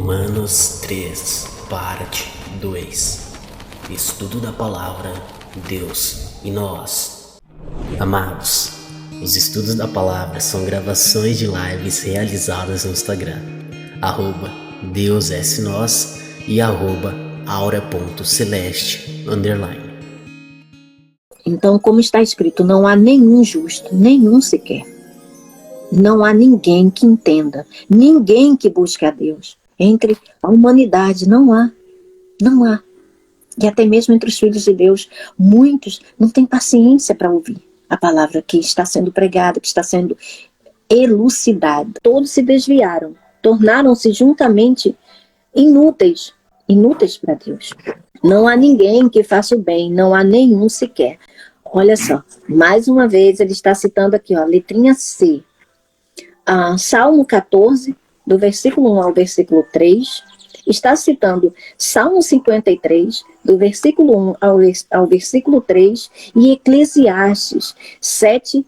Romanos 3, parte 2. Estudo da palavra, Deus e nós. Amados, os estudos da palavra são gravações de lives realizadas no Instagram, @DeusSNós e @aura.celeste_. Então, como está escrito, não há nenhum justo, nenhum sequer. Não há ninguém que entenda, ninguém que busque a Deus. Entre a humanidade, não há. E até mesmo entre os filhos de Deus, muitos não têm paciência para ouvir a palavra que está sendo pregada, que está sendo elucidada. Todos se desviaram, tornaram-se juntamente inúteis para Deus. Não há ninguém que faça o bem, não há nenhum sequer. Olha só, mais uma vez ele está citando aqui, letrinha C. Salmo 14, do versículo 1 ao versículo 3, está citando Salmo 53, do versículo 1 ao versículo 3, e Eclesiastes 7,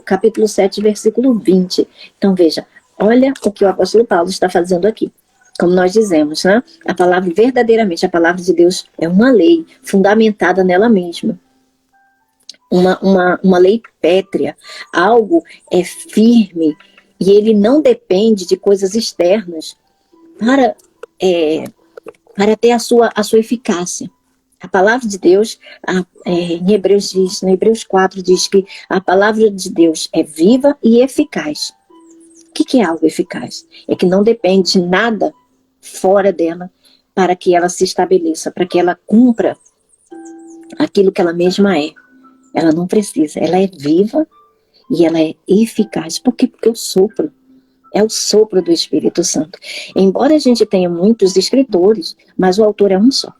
capítulo 7, versículo 20. Então veja, olha o que o apóstolo Paulo está fazendo aqui. Como nós dizemos, né? A palavra, verdadeiramente, a palavra de Deus é uma lei fundamentada nela mesma. Uma lei pétrea, algo é firme, e ele não depende de coisas externas para ter a sua eficácia. A palavra de Deus, em Hebreus 4, diz que a palavra de Deus é viva e eficaz. O que é algo eficaz? É que não depende de nada fora dela para que ela se estabeleça, para que ela cumpra aquilo que ela mesma é. Ela não precisa, ela é viva e ela é eficaz. Por quê? Porque é o sopro do Espírito Santo. Embora a gente tenha muitos escritores, mas o autor é um só.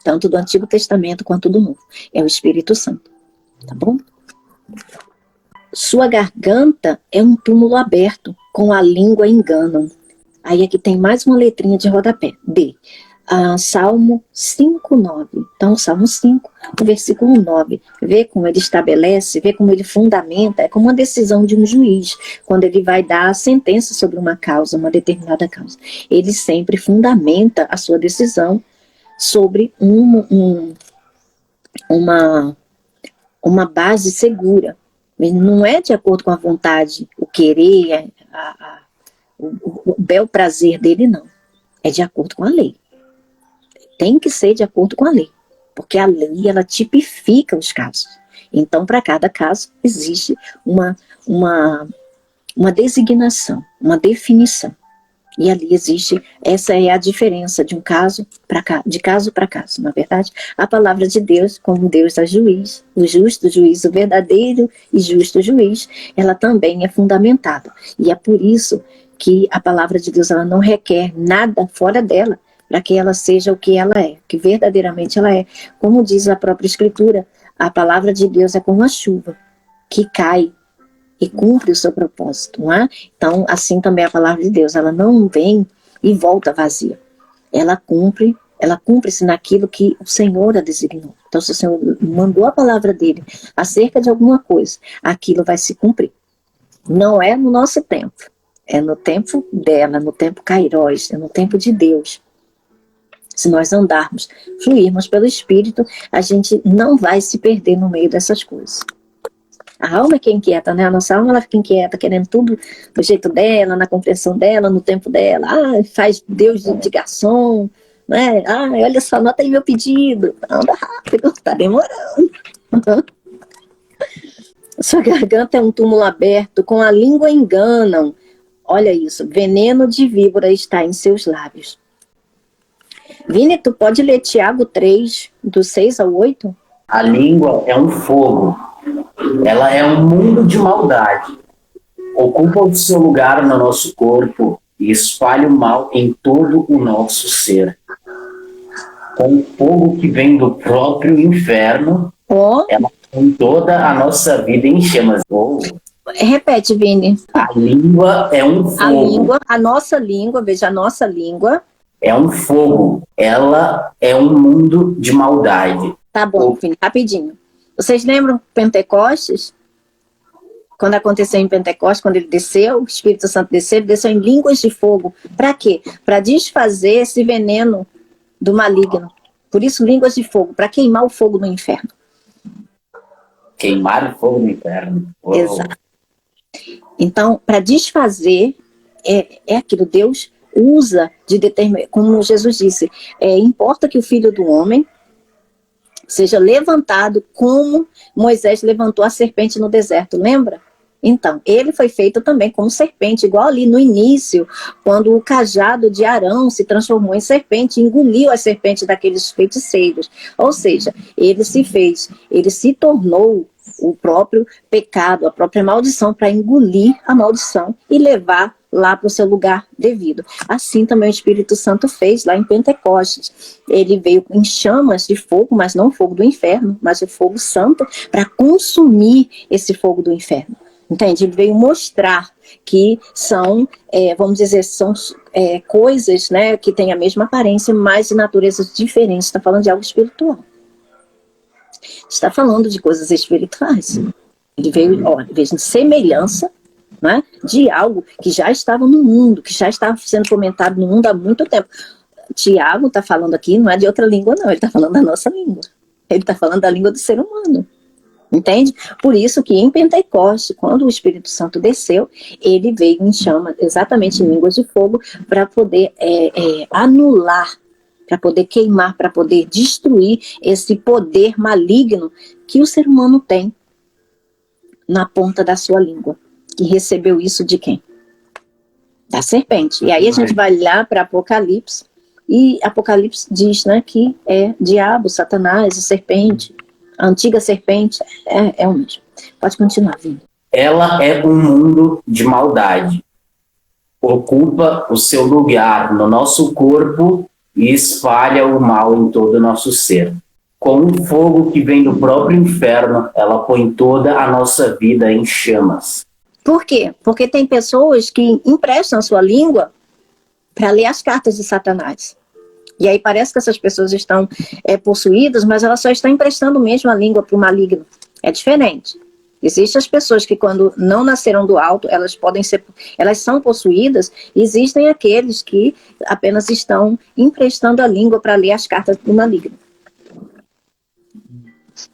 Tanto do Antigo Testamento quanto do Novo. É o Espírito Santo. Tá bom? Sua garganta é um túmulo aberto, com a língua enganam. Aí aqui tem mais uma letrinha de rodapé. D. Salmo 5, 9. Então, Salmo 5, o versículo 9. Vê como ele estabelece, vê como ele fundamenta. É como uma decisão de um juiz, quando ele vai dar a sentença sobre uma causa, uma determinada causa. Ele sempre fundamenta a sua decisão sobre uma base segura. Não é de acordo com a vontade, o querer, o bel prazer dele, não. É de acordo com a lei. Tem que ser de acordo com a lei, porque a lei, ela tipifica os casos. Então, para cada caso, existe uma designação, uma definição. E ali existe, essa é a diferença de de caso para caso. Na verdade, a palavra de Deus, como Deus é juiz, o justo juiz, o verdadeiro e justo juiz, ela também é fundamentada. E é por isso que a palavra de Deus, ela não requer nada fora dela, para que ela seja o que ela é, que verdadeiramente ela é. Como diz a própria Escritura, a palavra de Deus é como a chuva, que cai e cumpre o seu propósito, não é? Então, assim também a palavra de Deus, ela não vem e volta vazia. Ela cumpre-se naquilo que o Senhor a designou. Então, se o Senhor mandou a palavra dele acerca de alguma coisa, aquilo vai se cumprir. Não é no nosso tempo, é no tempo dela, no tempo Kairos, é no tempo de Deus. Se nós andarmos, fluirmos pelo Espírito, a gente não vai se perder no meio dessas coisas. A alma é que é inquieta, né? A nossa alma, ela fica inquieta, querendo tudo do jeito dela, na compreensão dela, no tempo dela. Faz Deus de garçom, né? Olha só, anota aí meu pedido. Anda rápido, tá demorando. Sua garganta é um túmulo aberto, com a língua enganam. Olha isso, veneno de víbora está em seus lábios. Vini, tu pode ler Tiago 3, do 6 ao 8? A língua é um fogo. Ela é um mundo de maldade. Ocupa o seu lugar no nosso corpo e espalha o mal em todo o nosso ser. Com o fogo que vem do próprio inferno, ela tem toda a nossa vida em chamas. Repete, Vini. A língua é um fogo. A nossa língua, veja, a nossa língua é um fogo. Ela é um mundo de maldade. Tá bom, Vini, rapidinho. Vocês lembram Pentecostes? quando aconteceu em Pentecostes, quando ele desceu, o Espírito Santo desceu, ele desceu em línguas de fogo. Para quê? Para desfazer esse veneno do maligno. Por isso, línguas de fogo, para queimar o fogo no inferno. Queimar o fogo no inferno. Oh. Exato. Então, para desfazer, é aquilo, Deus usa de determinar, como Jesus disse, importa que o Filho do Homem seja levantado como Moisés levantou a serpente no deserto, lembra? Então, ele foi feito também como serpente, igual ali no início, quando o cajado de Arão se transformou em serpente, engoliu a serpente daqueles feiticeiros. Ou seja, ele se tornou o próprio pecado, a própria maldição, para engolir a maldição e levar lá para o seu lugar devido. Assim também o Espírito Santo fez lá em Pentecostes. Ele veio em chamas de fogo, mas não o fogo do inferno, mas o fogo santo, para consumir esse fogo do inferno. Entende? Ele veio mostrar que são, vamos dizer, são coisas, né, que têm a mesma aparência, mas de naturezas diferentes. Está falando de algo espiritual. Está falando de coisas espirituais. Ele veio de semelhança, né, de algo que já estava no mundo, que já estava sendo fomentado no mundo há muito tempo. Tiago está falando aqui, não é de outra língua, não. Ele está falando da nossa língua. Ele está falando da língua do ser humano. Entende? Por isso que em Pentecostes, quando o Espírito Santo desceu, ele veio em chama, exatamente em línguas de fogo, para poder anular, para poder queimar, para poder destruir esse poder maligno que o ser humano tem na ponta da sua língua. Que recebeu isso de quem? Da serpente. E aí a gente vai lá para Apocalipse, e Apocalipse diz, né, que é diabo, Satanás, a serpente, a antiga serpente, é o mesmo. Pode continuar, Vini. Ela é um mundo de maldade. Ocupa o seu lugar no nosso corpo e espalha o mal em todo o nosso ser. Com um fogo que vem do próprio inferno, ela põe toda a nossa vida em chamas. Por quê? Porque tem pessoas que emprestam a sua língua para ler as cartas de Satanás. E aí parece que essas pessoas estão possuídas, mas elas só estão emprestando mesmo a língua para o maligno. É diferente. Existem as pessoas que quando não nasceram do alto, elas são possuídas. Existem aqueles que apenas estão emprestando a língua para ler as cartas do maligno.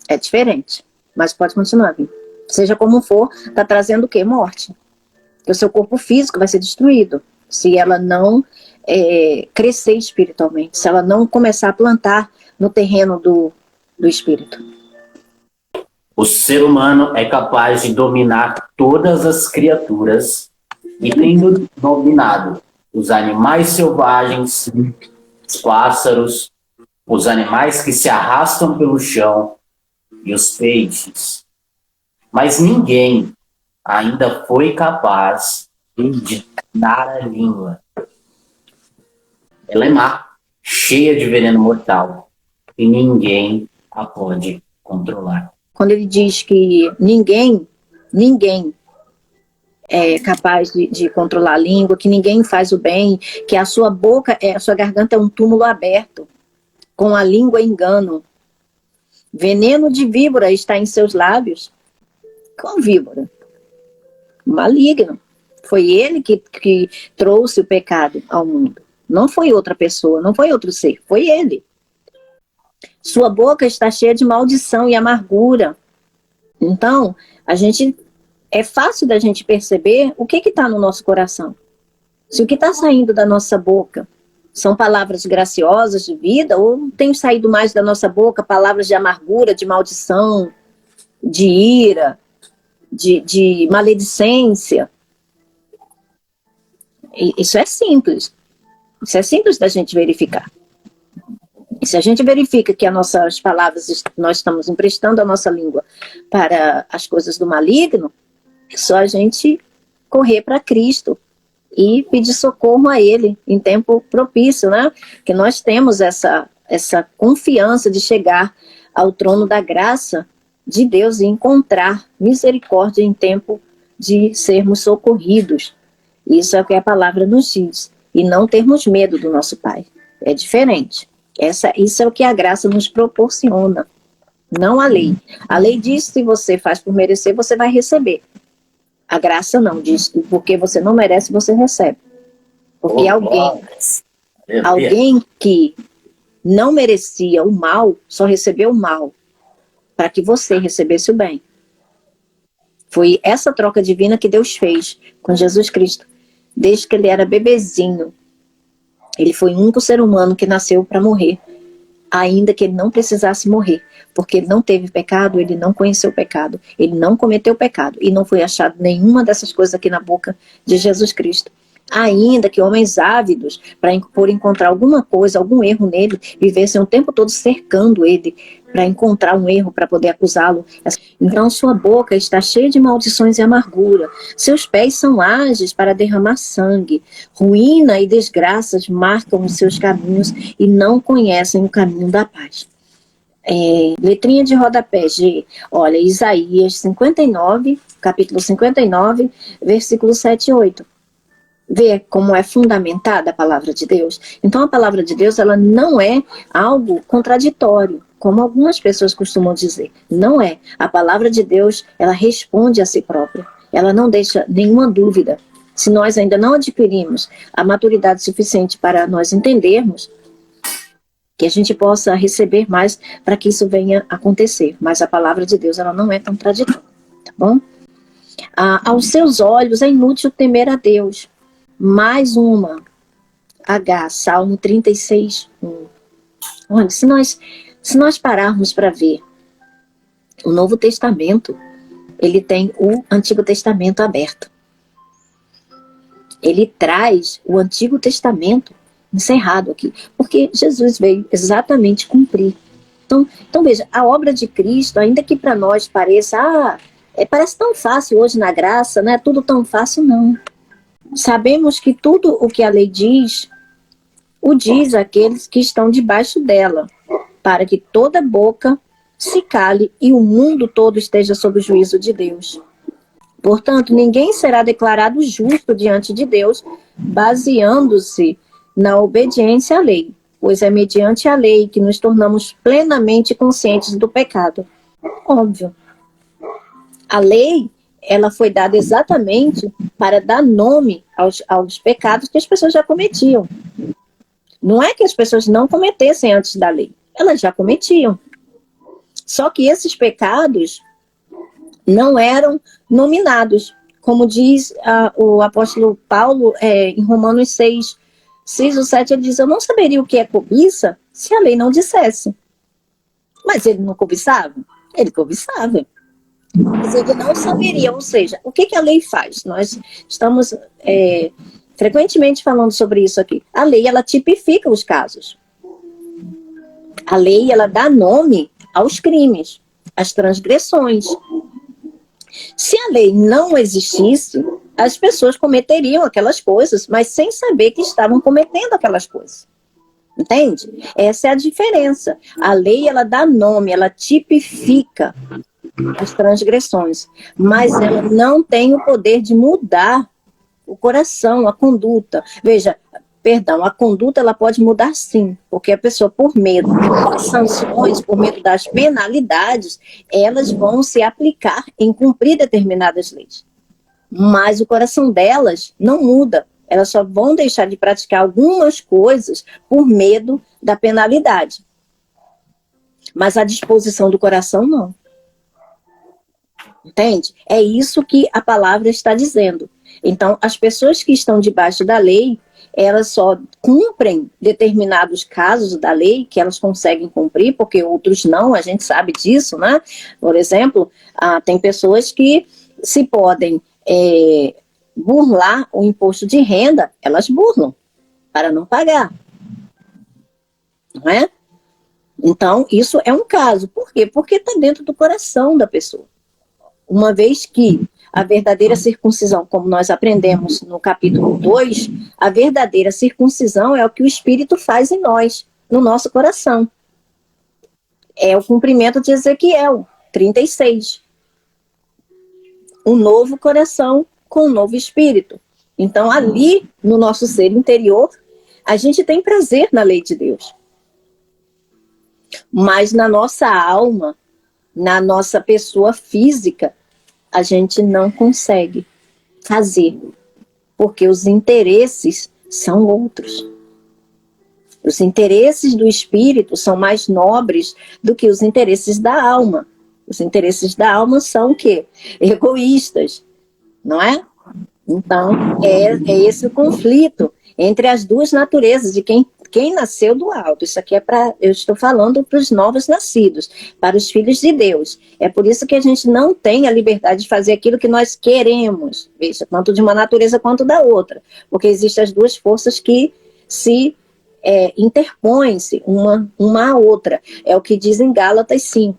É diferente. Mas pode continuar, Vini. Seja como for, está trazendo o quê? Morte. Porque o seu corpo físico vai ser destruído se ela não crescer espiritualmente, se ela não começar a plantar no terreno do espírito. O ser humano é capaz de dominar todas as criaturas e tendo dominado os animais selvagens, os pássaros, os animais que se arrastam pelo chão e os peixes. Mas ninguém ainda foi capaz de dominar a língua. Ela é má, cheia de veneno mortal, e ninguém a pode controlar. Quando ele diz que ninguém é capaz de controlar a língua, que ninguém faz o bem, que a sua boca, a sua garganta é um túmulo aberto, com a língua engano. Veneno de víbora está em seus lábios. Qual víbora? Maligno. Foi ele que trouxe o pecado ao mundo. Não foi outra pessoa, não foi outro ser, foi ele. Sua boca está cheia de maldição e amargura. Então, é fácil da gente perceber o que está no nosso coração. Se o que está saindo da nossa boca são palavras graciosas de vida, ou tem saído mais da nossa boca palavras de amargura, de maldição, de ira, de maledicência. Isso é simples. Isso é simples da gente verificar. E se a gente verifica que as nossas palavras, nós estamos emprestando a nossa língua para as coisas do maligno, é só a gente correr para Cristo e pedir socorro a Ele em tempo propício, né? Que nós temos essa confiança de chegar ao trono da graça de Deus e encontrar misericórdia em tempo de sermos socorridos. Isso é o que a palavra nos diz. E não termos medo do nosso Pai. É diferente. Isso é o que a graça nos proporciona. Não a lei. A lei diz que se você faz por merecer, você vai receber. A graça não, diz que porque você não merece, você recebe. Porque alguém que não merecia o mal, só recebeu o mal para que você recebesse o bem. Foi essa troca divina que Deus fez com Jesus Cristo. Desde que ele era bebezinho, ele foi o único ser humano que nasceu para morrer, ainda que ele não precisasse morrer, porque ele não teve pecado, ele não conheceu o pecado, ele não cometeu pecado, e não foi achado nenhuma dessas coisas aqui na boca de Jesus Cristo. Ainda que homens ávidos, por encontrar alguma coisa, algum erro nele, vivessem o tempo todo cercando ele, para encontrar um erro, para poder acusá-lo. Então sua boca está cheia de maldições e amargura, seus pés são ágeis para derramar sangue, ruína e desgraças marcam os seus caminhos e não conhecem o caminho da paz. Letrinha de rodapé, G. Olha, Isaías 59, capítulo 59, versículo 7 e 8. Vê como é fundamentada a palavra de Deus? Então a palavra de Deus, ela não é algo contraditório, como algumas pessoas costumam dizer. Não é. A palavra de Deus, ela responde a si própria. Ela não deixa nenhuma dúvida. Se nós ainda não adquirimos a maturidade suficiente para nós entendermos, que a gente possa receber mais para que isso venha acontecer. Mas a palavra de Deus, ela não é contraditória, tá bom? Aos seus olhos é inútil temer a Deus. Mais uma. Salmo 36, 1. Olha, se nós pararmos para ver o Novo Testamento, ele tem o Antigo Testamento aberto. Ele traz o Antigo Testamento encerrado aqui, porque Jesus veio exatamente cumprir. Então veja, a obra de Cristo, ainda que para nós pareça, parece tão fácil hoje na graça, não é tudo tão fácil, não. Sabemos que tudo o que a lei diz, o diz àqueles que estão debaixo dela, para que toda boca se cale e o mundo todo esteja sob o juízo de Deus. Portanto, ninguém será declarado justo diante de Deus, baseando-se na obediência à lei, pois é mediante a lei que nos tornamos plenamente conscientes do pecado. Óbvio. A lei, ela foi dada exatamente para dar nome aos pecados que as pessoas já cometiam. Não é que as pessoas não cometessem antes da lei, elas já cometiam. Só que esses pecados não eram nominados, como diz o apóstolo Paulo em Romanos 6 ou 7, ele diz: eu não saberia o que é cobiça se a lei não dissesse. Mas ele não cobiçava? Ele cobiçava. Mas ele não saberia, ou seja, o que a lei faz? Nós estamos frequentemente falando sobre isso aqui. A lei, ela tipifica os casos. A lei, ela dá nome aos crimes, às transgressões. Se a lei não existisse, as pessoas cometeriam aquelas coisas, mas sem saber que estavam cometendo aquelas coisas. Entende? Essa é a diferença. A lei, ela dá nome, ela tipifica as transgressões, mas ela não tem o poder de mudar o coração, a conduta. Veja, a conduta ela pode mudar sim, porque a pessoa, por medo das sanções, por medo das penalidades, elas vão se aplicar em cumprir determinadas leis. Mas o coração delas não muda. Elas só vão deixar de praticar algumas coisas por medo da penalidade. Mas a disposição do coração não. Entende? É isso que a palavra está dizendo. Então, as pessoas que estão debaixo da lei, elas só cumprem determinados casos da lei que elas conseguem cumprir, porque outros não, a gente sabe disso, né? Por exemplo, tem pessoas que se podem burlar o imposto de renda, elas burlam para não pagar. Não é? Então, isso é um caso. Por quê? Porque está dentro do coração da pessoa. Uma vez que a verdadeira circuncisão, como nós aprendemos no capítulo 2, a verdadeira circuncisão é o que o Espírito faz em nós, no nosso coração. É o cumprimento de Ezequiel 36. Um novo coração com um novo espírito. Então, ali, no nosso ser interior, a gente tem prazer na lei de Deus. Mas na nossa alma, na nossa pessoa física, a gente não consegue fazer, porque os interesses são outros. Os interesses do espírito são mais nobres do que os interesses da alma. Os interesses da alma são o quê? Egoístas, não é? Então, é esse o conflito entre as duas naturezas de quem nasceu do alto. Isso aqui eu estou falando para os novos nascidos, para os filhos de Deus. É por isso que a gente não tem a liberdade de fazer aquilo que nós queremos, veja, tanto de uma natureza quanto da outra, porque existem as duas forças que se interpõem-se uma à outra. É o que diz em Gálatas 5.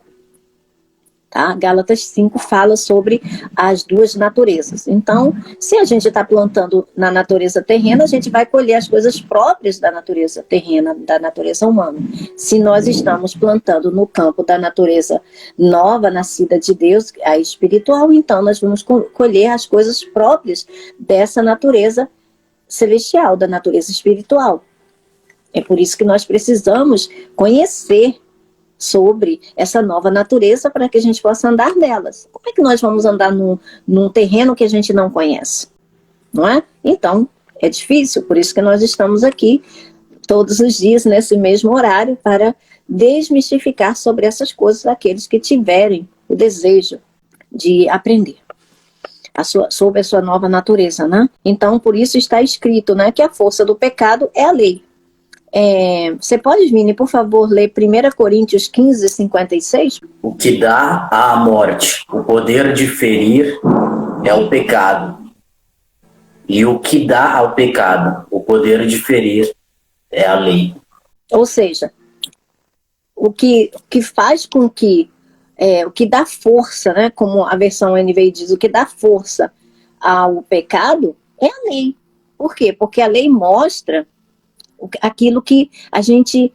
Tá? Gálatas 5 fala sobre as duas naturezas. Então, se a gente está plantando na natureza terrena, a gente vai colher as coisas próprias da natureza terrena, da natureza humana. Se nós estamos plantando no campo da natureza nova, nascida de Deus, a espiritual, então nós vamos colher as coisas próprias dessa natureza celestial, da natureza espiritual. É por isso que nós precisamos conhecer sobre essa nova natureza para que a gente possa andar nelas. Como é que nós vamos andar num terreno que a gente não conhece? Não é? Então, é difícil, por isso que nós estamos aqui todos os dias nesse mesmo horário para desmistificar sobre essas coisas daqueles que tiverem o desejo de aprender sobre a sua nova natureza, né? Então, por isso está escrito, né, que a força do pecado é a lei. Você pode, Vini, por favor, ler 1 Coríntios 15, 56? O que dá à morte o poder de ferir é o pecado. E o que dá ao pecado o poder de ferir é a lei. Ou seja, o que faz com que, o que dá força, né, como a versão NVI diz, o que dá força ao pecado é a lei. Por quê? Porque a lei mostra aquilo que a gente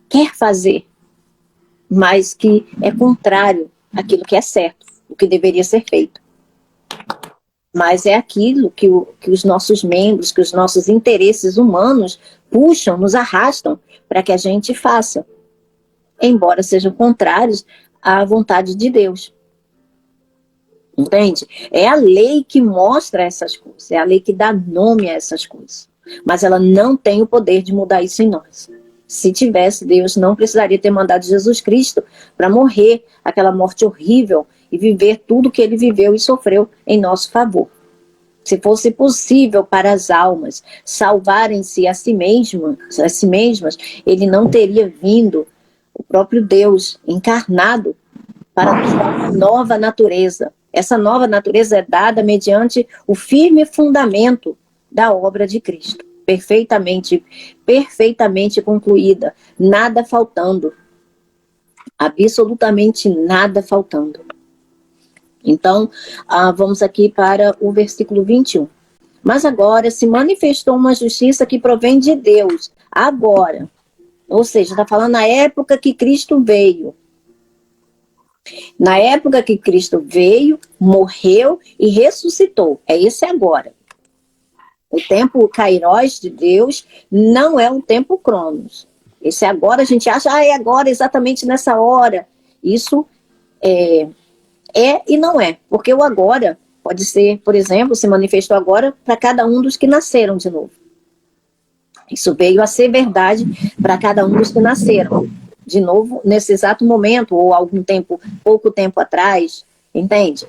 quer fazer, mas que é contrário àquilo que é certo, o que deveria ser feito. Mas é aquilo que os nossos membros, que os nossos interesses humanos puxam, nos arrastam para que a gente faça, embora sejam contrários à vontade de Deus. Entende? É a lei que mostra essas coisas, é a lei que dá nome a essas coisas. Mas ela não tem o poder de mudar isso em nós. Se tivesse, Deus não precisaria ter mandado Jesus Cristo para morrer aquela morte horrível e viver tudo que ele viveu e sofreu em nosso favor. Se fosse possível para as almas salvarem-se a si mesmas, ele não teria vindo, o próprio Deus encarnado, para nos dar uma nova natureza. Essa nova natureza é dada mediante o firme fundamento da obra de Cristo, perfeitamente concluída, nada faltando, absolutamente nada faltando. Então, vamos aqui para o versículo 21. Mas agora se manifestou uma justiça que provém de Deus, agora, ou seja, está falando na época que Cristo veio. Na época que Cristo veio, morreu e ressuscitou, é esse agora. O tempo Kairos de Deus não é um tempo Cronos. Esse agora a gente acha, é agora, exatamente nessa hora. Isso é e não é. Porque o agora pode ser, por exemplo, se manifestou agora para cada um dos que nasceram de novo. Isso veio a ser verdade para cada um dos que nasceram de novo nesse exato momento, ou algum tempo, pouco tempo atrás, entende?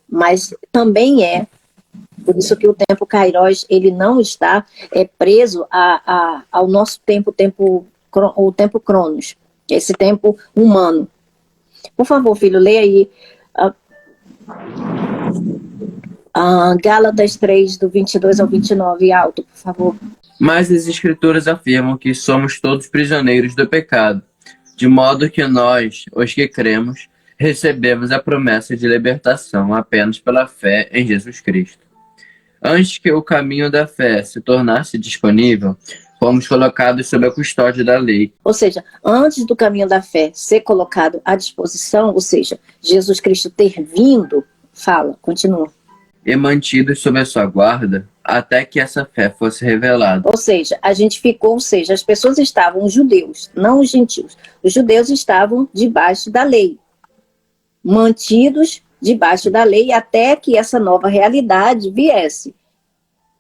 Mas também por isso que o tempo Kairos, ele não está preso ao nosso o tempo Cronos, esse tempo humano. Por favor, filho, leia aí Gálatas 3, do 22 ao 29, alto, por favor. Mas as Escrituras afirmam que somos todos prisioneiros do pecado, de modo que nós, os que cremos, recebemos a promessa de libertação apenas pela fé em Jesus Cristo. Antes que o caminho da fé se tornasse disponível, fomos colocados sob a custódia da lei. Ou seja, antes do caminho da fé ser colocado à disposição, ou seja, Jesus Cristo ter vindo, continua. E mantidos sob a sua guarda, até que essa fé fosse revelada. Ou seja, as pessoas estavam, os judeus, não os gentios. Os judeus estavam debaixo da lei, mantidos debaixo da lei até que essa nova realidade viesse,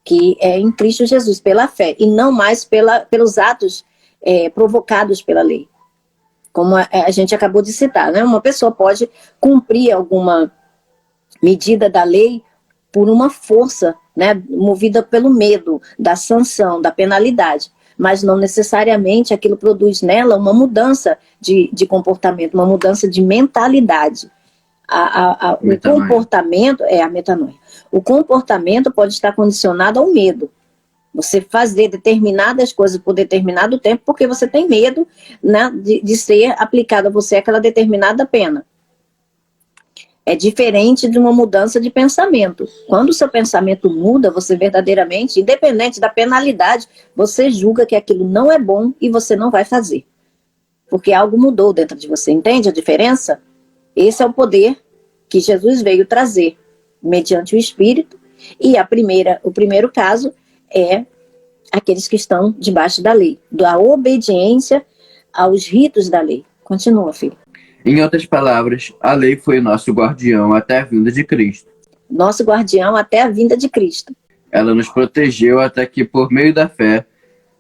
que é em Cristo Jesus, pela fé, e não mais pelos atos provocados pela lei. Como a gente acabou de citar, né? Uma pessoa pode cumprir alguma medida da lei por uma força, né? Movida pelo medo da sanção, da penalidade, mas não necessariamente aquilo produz nela uma mudança de comportamento, uma mudança de mentalidade. O comportamento é a metanoia. O comportamento pode estar condicionado ao medo. Você fazer determinadas coisas por determinado tempo porque você tem medo, né, de ser aplicada a você aquela determinada pena. É diferente de uma mudança de pensamento. Quando o seu pensamento muda, você verdadeiramente, independente da penalidade, você julga que aquilo não é bom e você não vai fazer. Porque algo mudou dentro de você. Entende a diferença? Esse é o poder que Jesus veio trazer mediante o Espírito. E o primeiro caso é aqueles que estão debaixo da lei, da obediência aos ritos da lei. Continua, filho. Em outras palavras, a lei foi nosso guardião até a vinda de Cristo. Nosso guardião até a vinda de Cristo. Ela nos protegeu até que, por meio da fé,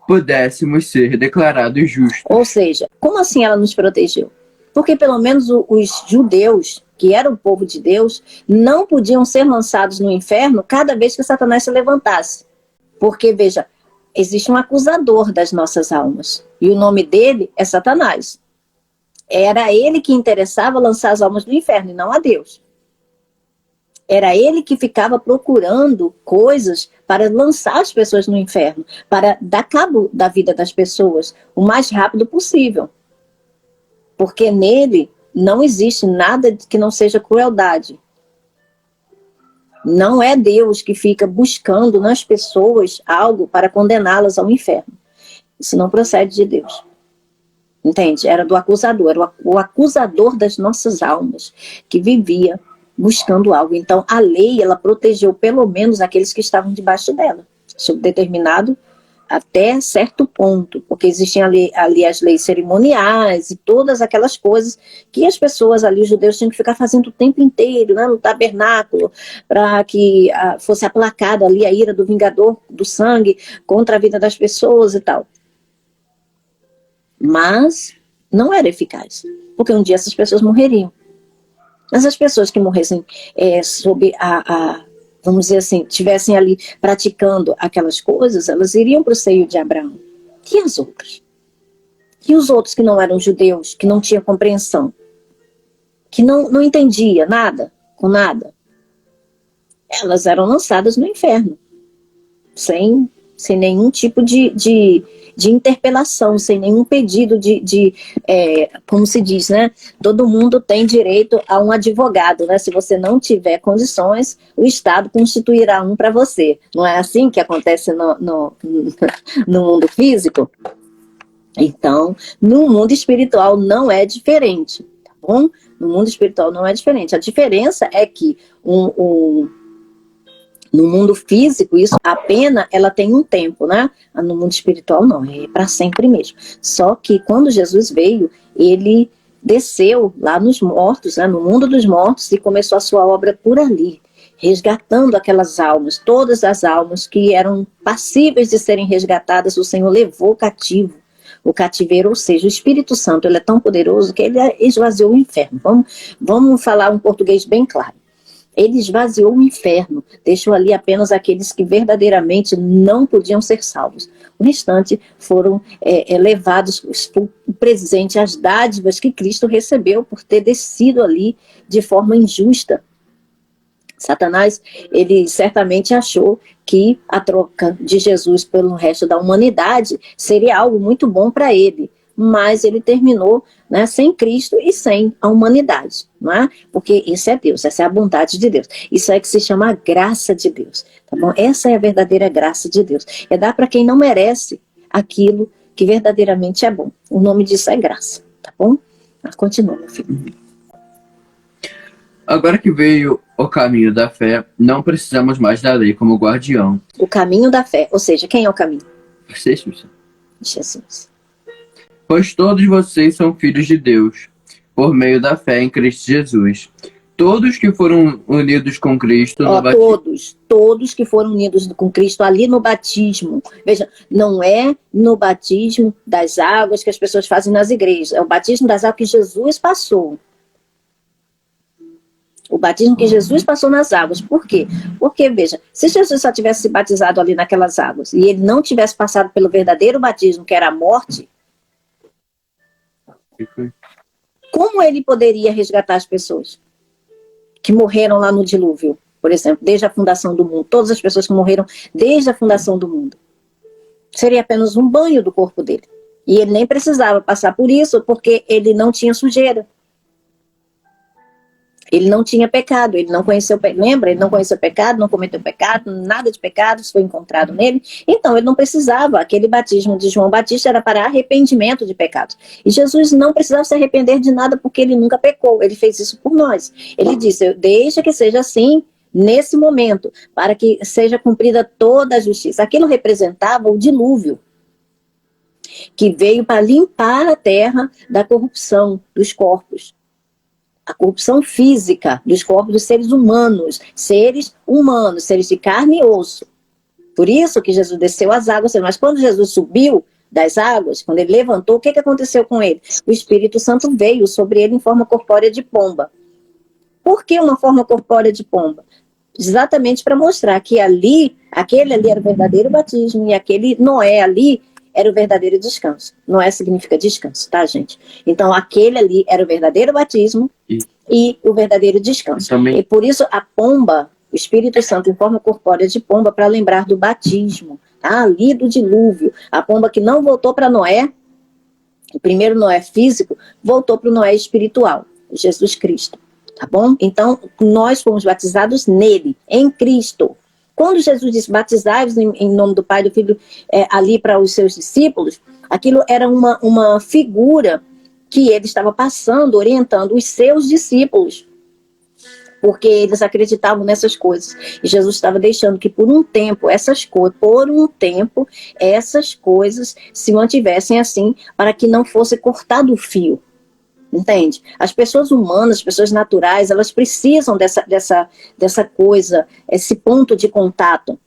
pudéssemos ser declarados justos. Ou seja, como assim ela nos protegeu? Porque pelo menos os judeus, que eram o povo de Deus, não podiam ser lançados no inferno cada vez que Satanás se levantasse. Porque, veja, existe um acusador das nossas almas. E o nome dele é Satanás. Era ele que interessava lançar as almas no inferno, e não a Deus. Era ele que ficava procurando coisas para lançar as pessoas no inferno, para dar cabo da vida das pessoas o mais rápido possível. Porque nele não existe nada que não seja crueldade. Não é Deus que fica buscando nas pessoas algo para condená-las ao inferno. Isso não procede de Deus. Entende? Era do acusador, era o acusador das nossas almas, que vivia buscando algo. Então, a lei, ela protegeu pelo menos aqueles que estavam debaixo dela, sob determinado até certo ponto, porque existiam ali as leis cerimoniais e todas aquelas coisas que as pessoas ali, os judeus, tinham que ficar fazendo o tempo inteiro, né, no tabernáculo, para que fosse aplacada ali a ira do vingador do sangue contra a vida das pessoas e tal. Mas não era eficaz, porque um dia essas pessoas morreriam. Mas as pessoas que morressem sob vamos dizer assim, estivessem ali praticando aquelas coisas, elas iriam para o seio de Abraão. E as outras? E os outros que não eram judeus, que não tinham compreensão, que não entendia nada com nada? Elas eram lançadas no inferno, sem nenhum tipo de interpelação, sem nenhum pedido como se diz, né? Todo mundo tem direito a um advogado, né? Se você não tiver condições, o Estado constituirá um para você. Não é assim que acontece no mundo físico? Então, no mundo espiritual não é diferente, tá bom? No mundo espiritual não é diferente. A diferença é que no mundo físico, a pena, ela tem um tempo, né? No mundo espiritual, não, é para sempre mesmo. Só que quando Jesus veio, ele desceu lá nos mortos, né? No mundo dos mortos, e começou a sua obra por ali, resgatando aquelas almas, todas as almas que eram passíveis de serem resgatadas, o Senhor levou cativo. O cativeiro, ou seja, o Espírito Santo, ele é tão poderoso que ele esvaziou o inferno. Vamos falar um português bem claro. Ele esvaziou o inferno, deixou ali apenas aqueles que verdadeiramente não podiam ser salvos. O restante foram levados o presente, as dádivas que Cristo recebeu por ter descido ali de forma injusta. Satanás, ele certamente achou que a troca de Jesus pelo resto da humanidade seria algo muito bom para ele. Mas ele terminou, né, sem Cristo e sem a humanidade, não é? Porque isso é Deus, essa é a bondade de Deus. Isso é que se chama a graça de Deus, tá bom? Essa é a verdadeira graça de Deus. É dar para quem não merece aquilo que verdadeiramente é bom. O nome disso é graça, tá bom? Mas continua, meu filho. Agora que veio o caminho da fé, não precisamos mais da lei como guardião. O caminho da fé, ou seja, quem é o caminho? Jesus. Pois todos vocês são filhos de Deus, por meio da fé em Cristo Jesus. Todos que foram unidos com Cristo no Ó, batismo. todos que foram unidos com Cristo ali no batismo. Veja, não é no batismo das águas que as pessoas fazem nas igrejas. É o batismo das águas que Jesus passou. O batismo que Jesus passou nas águas. Por quê? Porque, veja, se Jesus só tivesse se batizado ali naquelas águas e ele não tivesse passado pelo verdadeiro batismo, que era a morte, como ele poderia resgatar as pessoas que morreram lá no dilúvio, por exemplo, desde a fundação do mundo? Todas as pessoas que morreram desde a fundação do mundo. Seria apenas um banho do corpo dele. E ele nem precisava passar por isso, porque ele não tinha sujeira. Ele não tinha pecado, ele não conheceu, lembra? Ele não conheceu pecado, não cometeu pecado, nada de pecados foi encontrado nele. Então, ele não precisava. Aquele batismo de João Batista era para arrependimento de pecados. E Jesus não precisava se arrepender de nada, porque ele nunca pecou. Ele fez isso por nós. Ele disse: deixa que seja assim nesse momento, para que seja cumprida toda a justiça. Aquilo representava o dilúvio, que veio para limpar a terra da corrupção dos corpos. A corrupção física dos corpos dos seres humanos, seres de carne e osso. Por isso que Jesus desceu as águas, mas quando Jesus subiu das águas, quando ele levantou, o que aconteceu com ele? O Espírito Santo veio sobre ele em forma corpórea de pomba. Por que uma forma corpórea de pomba? Exatamente para mostrar que aquele ali era o verdadeiro batismo, e aquele Noé ali era o verdadeiro descanso. Noé significa descanso, tá, gente? Então, aquele ali era o verdadeiro batismo e o verdadeiro descanso. E por isso a pomba, o Espírito Santo em forma corpórea de pomba, para lembrar do batismo, tá? Ali do dilúvio. A pomba que não voltou para Noé, o primeiro Noé físico, voltou para o Noé espiritual, Jesus Cristo, tá bom? Então, nós fomos batizados nele, em Cristo. Quando Jesus disse: batizai-vos em nome do Pai e do Filho, ali para os seus discípulos, aquilo era uma figura que ele estava passando, orientando os seus discípulos, porque eles acreditavam nessas coisas. E Jesus estava deixando que por um tempo essas coisas se mantivessem assim, para que não fosse cortado o fio. Entende? As pessoas humanas, as pessoas naturais, elas precisam dessa coisa, esse ponto de contato.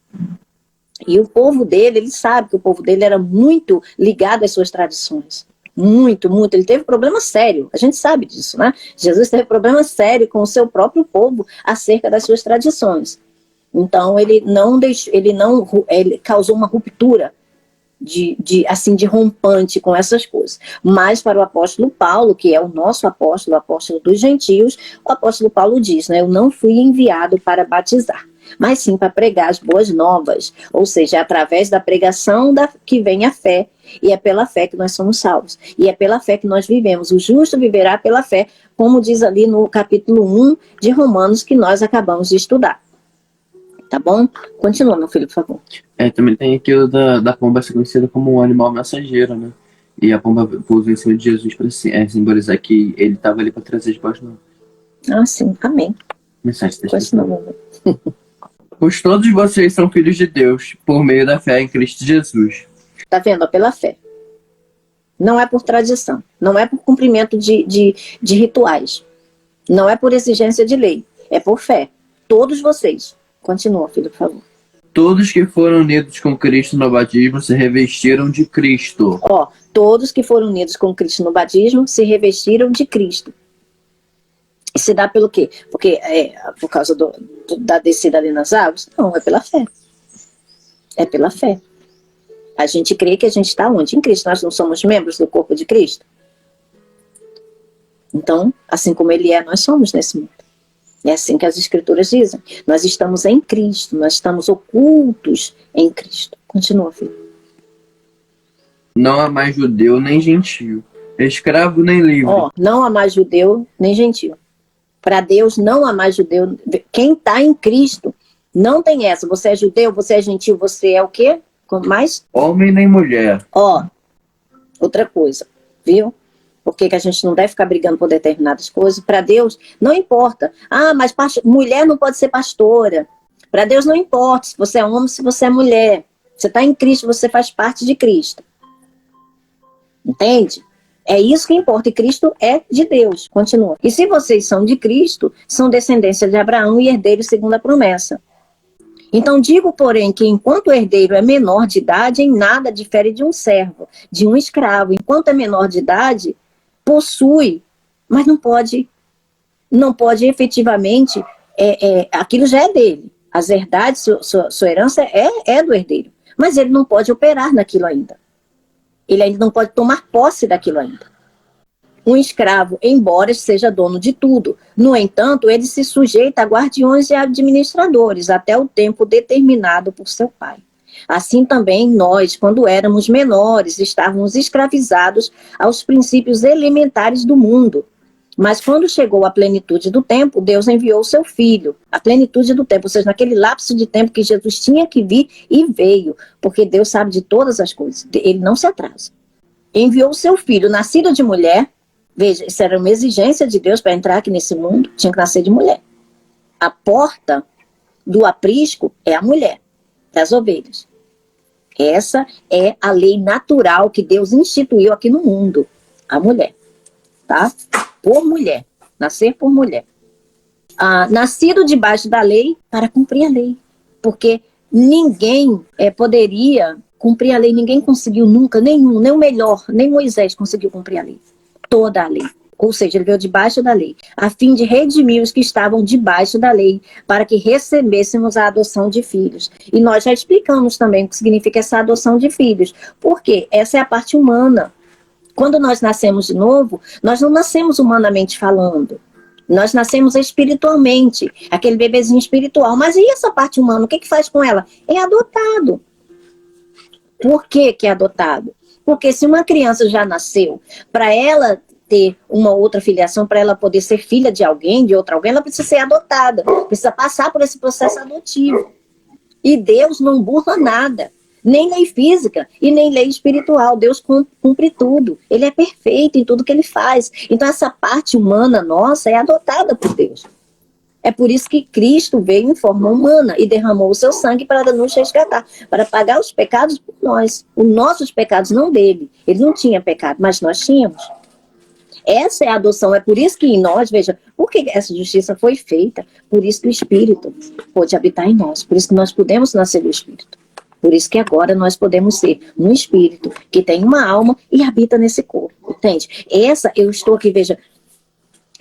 E o povo dele, ele sabe que o povo dele era muito ligado às suas tradições. Muito, muito. Ele teve problema sério. A gente sabe disso, né? Jesus teve problema sério com o seu próprio povo acerca das suas tradições. Então, ele causou uma ruptura de rompante com essas coisas. Mas para o apóstolo Paulo, que é o nosso apóstolo, o apóstolo dos gentios, o apóstolo Paulo diz, né: eu não fui enviado para batizar, mas sim para pregar as boas novas, ou seja, através da pregação que vem a fé, e é pela fé que nós somos salvos, e é pela fé que nós vivemos. O justo viverá pela fé, como diz ali no capítulo 1 de Romanos, que nós acabamos de estudar. Tá bom? Continua, meu filho, por favor. Também tem aquilo da pomba ser conhecida como um animal mensageiro, né? E a pomba pousa em cima de Jesus para simbolizar que ele estava ali para trazer as boas novas. Ah, sim. Amém. Mensagem da Continua. Pois todos vocês são filhos de Deus, por meio da fé em Cristo Jesus. Tá vendo? Pela fé. Não é por tradição. Não é por cumprimento de rituais. Não é por exigência de lei. É por fé. Todos vocês. Continua, filho, por favor. Todos que foram unidos com Cristo no batismo se revestiram de Cristo. Todos que foram unidos com Cristo no batismo se revestiram de Cristo. E se dá pelo quê? Porque por causa da descida ali nas águas? Não, é pela fé. É pela fé. A gente crê que a gente está onde? Em Cristo. Nós não somos membros do corpo de Cristo? Então, assim como ele é, nós somos nesse mundo. É assim que as escrituras dizem. Nós estamos em Cristo, nós estamos ocultos em Cristo. Continua, filho. Não há mais judeu nem gentio, escravo nem livre. Não há mais judeu nem gentio. Para Deus não há mais judeu. Quem está em Cristo não tem essa. Você é judeu, você é gentio, você é o quê? Mais? Homem nem mulher. Outra coisa, viu? Por que a gente não deve ficar brigando por determinadas coisas? Para Deus, não importa. Mas mulher não pode ser pastora. Para Deus não importa se você é homem, se você é mulher. Você está em Cristo, você faz parte de Cristo. Entende? É isso que importa, e Cristo é de Deus. Continua. E se vocês são de Cristo, são descendência de Abraão e herdeiros segundo a promessa. Então digo, porém, que enquanto o herdeiro é menor de idade, em nada difere de um servo, de um escravo. Enquanto é menor de idade, possui, mas não pode efetivamente, aquilo já é dele. As herdades, sua herança é do herdeiro. Mas ele não pode operar naquilo ainda. Ele ainda não pode tomar posse daquilo ainda. Um escravo, embora seja dono de tudo, no entanto, ele se sujeita a guardiões e administradores até o tempo determinado por seu pai. Assim também nós, quando éramos menores, estávamos escravizados aos princípios elementares do mundo. Mas quando chegou a plenitude do tempo, Deus enviou o seu Filho. A plenitude do tempo, ou seja, naquele lapso de tempo que Jesus tinha que vir e veio, porque Deus sabe de todas as coisas, ele não se atrasa. Enviou o seu Filho, nascido de mulher. Veja, isso era uma exigência de Deus para entrar aqui nesse mundo, tinha que nascer de mulher. A porta do aprisco é a mulher, das ovelhas. Essa é a lei natural que Deus instituiu aqui no mundo, a mulher, tá? Por mulher, nascer por mulher. Nascido debaixo da lei para cumprir a lei, porque ninguém poderia cumprir a lei, ninguém conseguiu nunca, nem o melhor, nem Moisés conseguiu cumprir a lei. Toda a lei, ou seja, ele veio debaixo da lei, a fim de redimir os que estavam debaixo da lei, para que recebêssemos a adoção de filhos. E nós já explicamos também o que significa essa adoção de filhos, porque essa é a parte humana. Quando nós nascemos de novo, nós não nascemos humanamente falando, nós nascemos espiritualmente, aquele bebezinho espiritual. Mas e essa parte humana, o que faz com ela? É adotado. Por que é adotado? Porque se uma criança já nasceu, para ela ter uma outra filiação, para ela poder ser filha de alguém, de outro alguém, ela precisa ser adotada, precisa passar por esse processo adotivo. E Deus não burla nada, nem lei física e nem lei espiritual. Deus cumpre tudo, ele é perfeito em tudo que ele faz. Então essa parte humana nossa é adotada por Deus. É por isso que Cristo veio em forma humana e derramou o seu sangue para nos resgatar, para pagar os pecados por nós. Os nossos pecados, não dele. Ele não tinha pecado, mas nós tínhamos. Essa é a adoção. É por isso que em nós, veja, por que essa justiça foi feita? Por isso que o Espírito pôde habitar em nós. Por isso que nós podemos nascer do Espírito. Por isso que agora nós podemos ser um Espírito que tem uma alma e habita nesse corpo. Entende? Eu estou aqui, veja,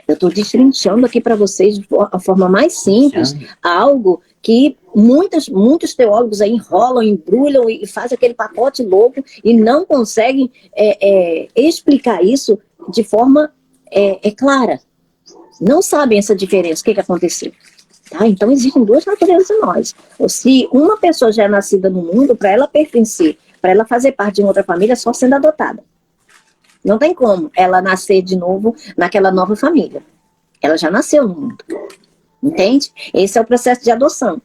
eu estou destrinchando aqui para vocês de a forma mais simples, algo que muitos teólogos aí enrolam, embrulham e fazem aquele pacote louco e não conseguem explicar isso de forma clara. Não sabem essa diferença, o que aconteceu. Tá? Então existem duas naturezas em nós. Ou se uma pessoa já é nascida no mundo, para ela pertencer, para ela fazer parte de uma outra família, é só sendo adotada. Não tem como ela nascer de novo naquela nova família. Ela já nasceu no mundo. Entende? Esse é o processo de adoção.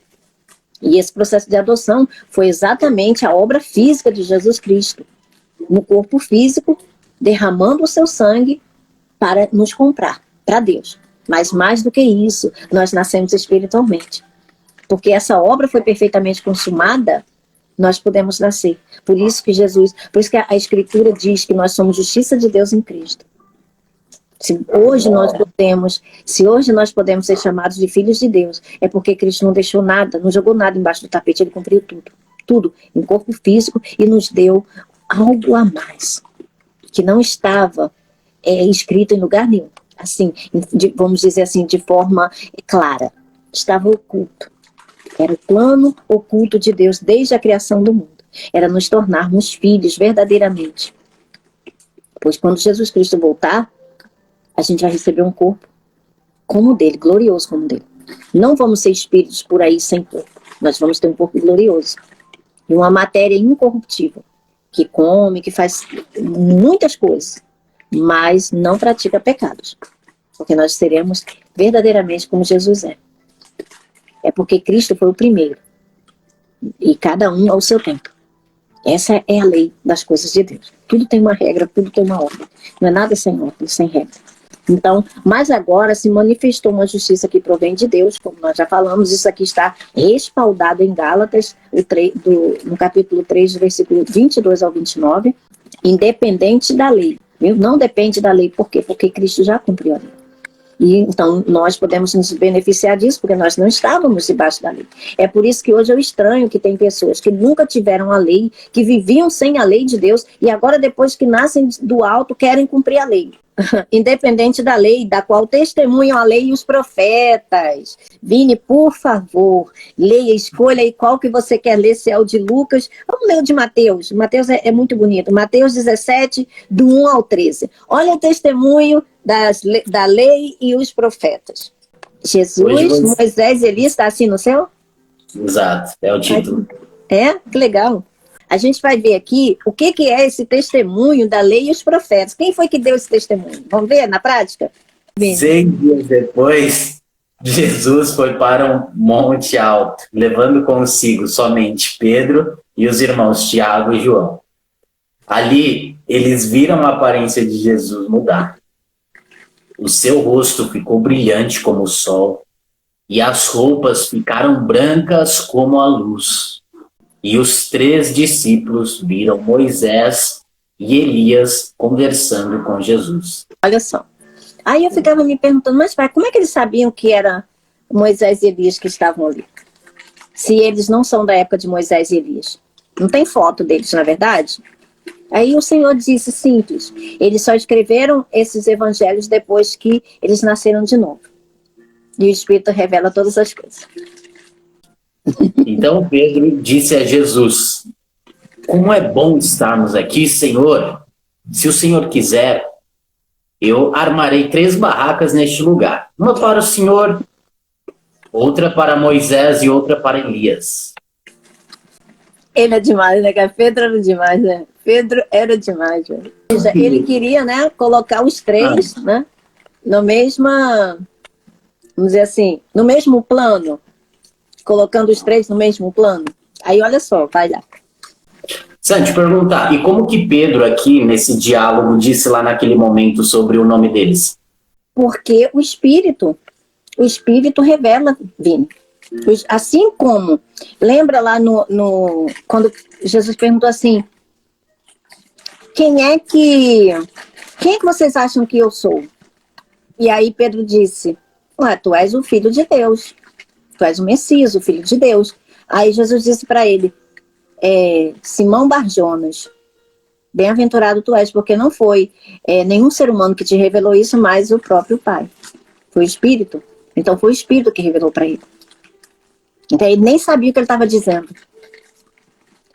E esse processo de adoção foi exatamente a obra física de Jesus Cristo. No corpo físico, derramando o seu sangue para nos comprar, para Deus. Mas mais do que isso, nós nascemos espiritualmente. Porque essa obra foi perfeitamente consumada, nós podemos nascer. Por isso que a Escritura diz que nós somos justiça de Deus em Cristo. Se hoje nós podemos ser chamados de filhos de Deus, é porque Cristo não deixou nada, não jogou nada embaixo do tapete, ele cumpriu tudo em corpo físico e nos deu algo a mais, que não estava escrito em lugar nenhum, assim, vamos dizer assim, de forma clara, estava oculto. Era o plano oculto de Deus desde a criação do mundo. Era nos tornarmos filhos verdadeiramente. Pois quando Jesus Cristo voltar, a gente vai receber um corpo como o dele, glorioso como o dele. Não vamos ser espíritos por aí sem corpo. Nós vamos ter um corpo glorioso. E uma matéria incorruptível, que come, que faz muitas coisas, mas não pratica pecados. Porque nós seremos verdadeiramente como Jesus é. É porque Cristo foi o primeiro. E cada um ao seu tempo. Essa é a lei das coisas de Deus. Tudo tem uma regra, tudo tem uma ordem. Não é nada sem ordem, sem regra. Então, mas agora se manifestou uma justiça que provém de Deus, como nós já falamos, isso aqui está respaldado em Gálatas, no capítulo 3, versículo 22 ao 29, independente da lei. Viu? Não depende da lei. Por quê? Porque Cristo já cumpriu a lei. E então nós podemos nos beneficiar disso, porque nós não estávamos debaixo da lei. É por isso que hoje eu estranho que tem pessoas que nunca tiveram a lei, que viviam sem a lei de Deus, e agora depois que nascem do alto, querem cumprir a lei. Independente da lei, da qual testemunham a lei e os profetas. Vini, por favor, leia, escolha aí qual que você quer ler, se é o de Lucas. Vamos ler o de Mateus. Mateus é muito bonito. Mateus 17, do 1 ao 13. Olha o testemunho da lei e os profetas. Jesus, Moisés e Elias, está assim no céu? Exato, é o título. É? Que legal. A gente vai ver aqui o que é esse testemunho da lei e os profetas. Quem foi que deu esse testemunho? Vamos ver na prática? 6 dias depois, Jesus foi para um monte alto, levando consigo somente Pedro e os irmãos Tiago e João. Ali, eles viram a aparência de Jesus mudar. O seu rosto ficou brilhante como o sol, e as roupas ficaram brancas como a luz. E os 3 discípulos viram Moisés e Elias conversando com Jesus. Olha só. Aí eu ficava me perguntando, mas pai, como é que eles sabiam que era Moisés e Elias que estavam ali? Se eles não são da época de Moisés e Elias. Não tem foto deles, na verdade? Aí o Senhor disse simples, eles só escreveram esses evangelhos depois que eles nasceram de novo. E o Espírito revela todas as coisas. Então Pedro disse a Jesus: como é bom estarmos aqui, Senhor. Se o Senhor quiser, eu armarei 3 barracas neste lugar. Uma para o Senhor, outra para Moisés e outra para Elias. Ele é demais, né, cara? Pedro era demais, né? Pedro era demais, velho. Ele queria, né, colocar os 3, né, no mesma, vamos dizer assim, no mesmo plano. Colocando os 3 no mesmo plano. Aí, olha só, vai lá. Santi, perguntar, e como que Pedro aqui, nesse diálogo, disse lá naquele momento sobre o nome deles? Porque o Espírito revela, Vini. Assim como, lembra lá quando Jesus perguntou assim, quem é que vocês acham que eu sou? E aí Pedro disse, tu és o Filho de Deus. Tu és o Messias, o Filho de Deus. Aí Jesus disse para ele, Simão Barjonas, bem-aventurado tu és, porque não foi nenhum ser humano que te revelou isso, mas o próprio Pai. Foi o Espírito. Então foi o Espírito que revelou para ele. Então ele nem sabia o que ele estava dizendo.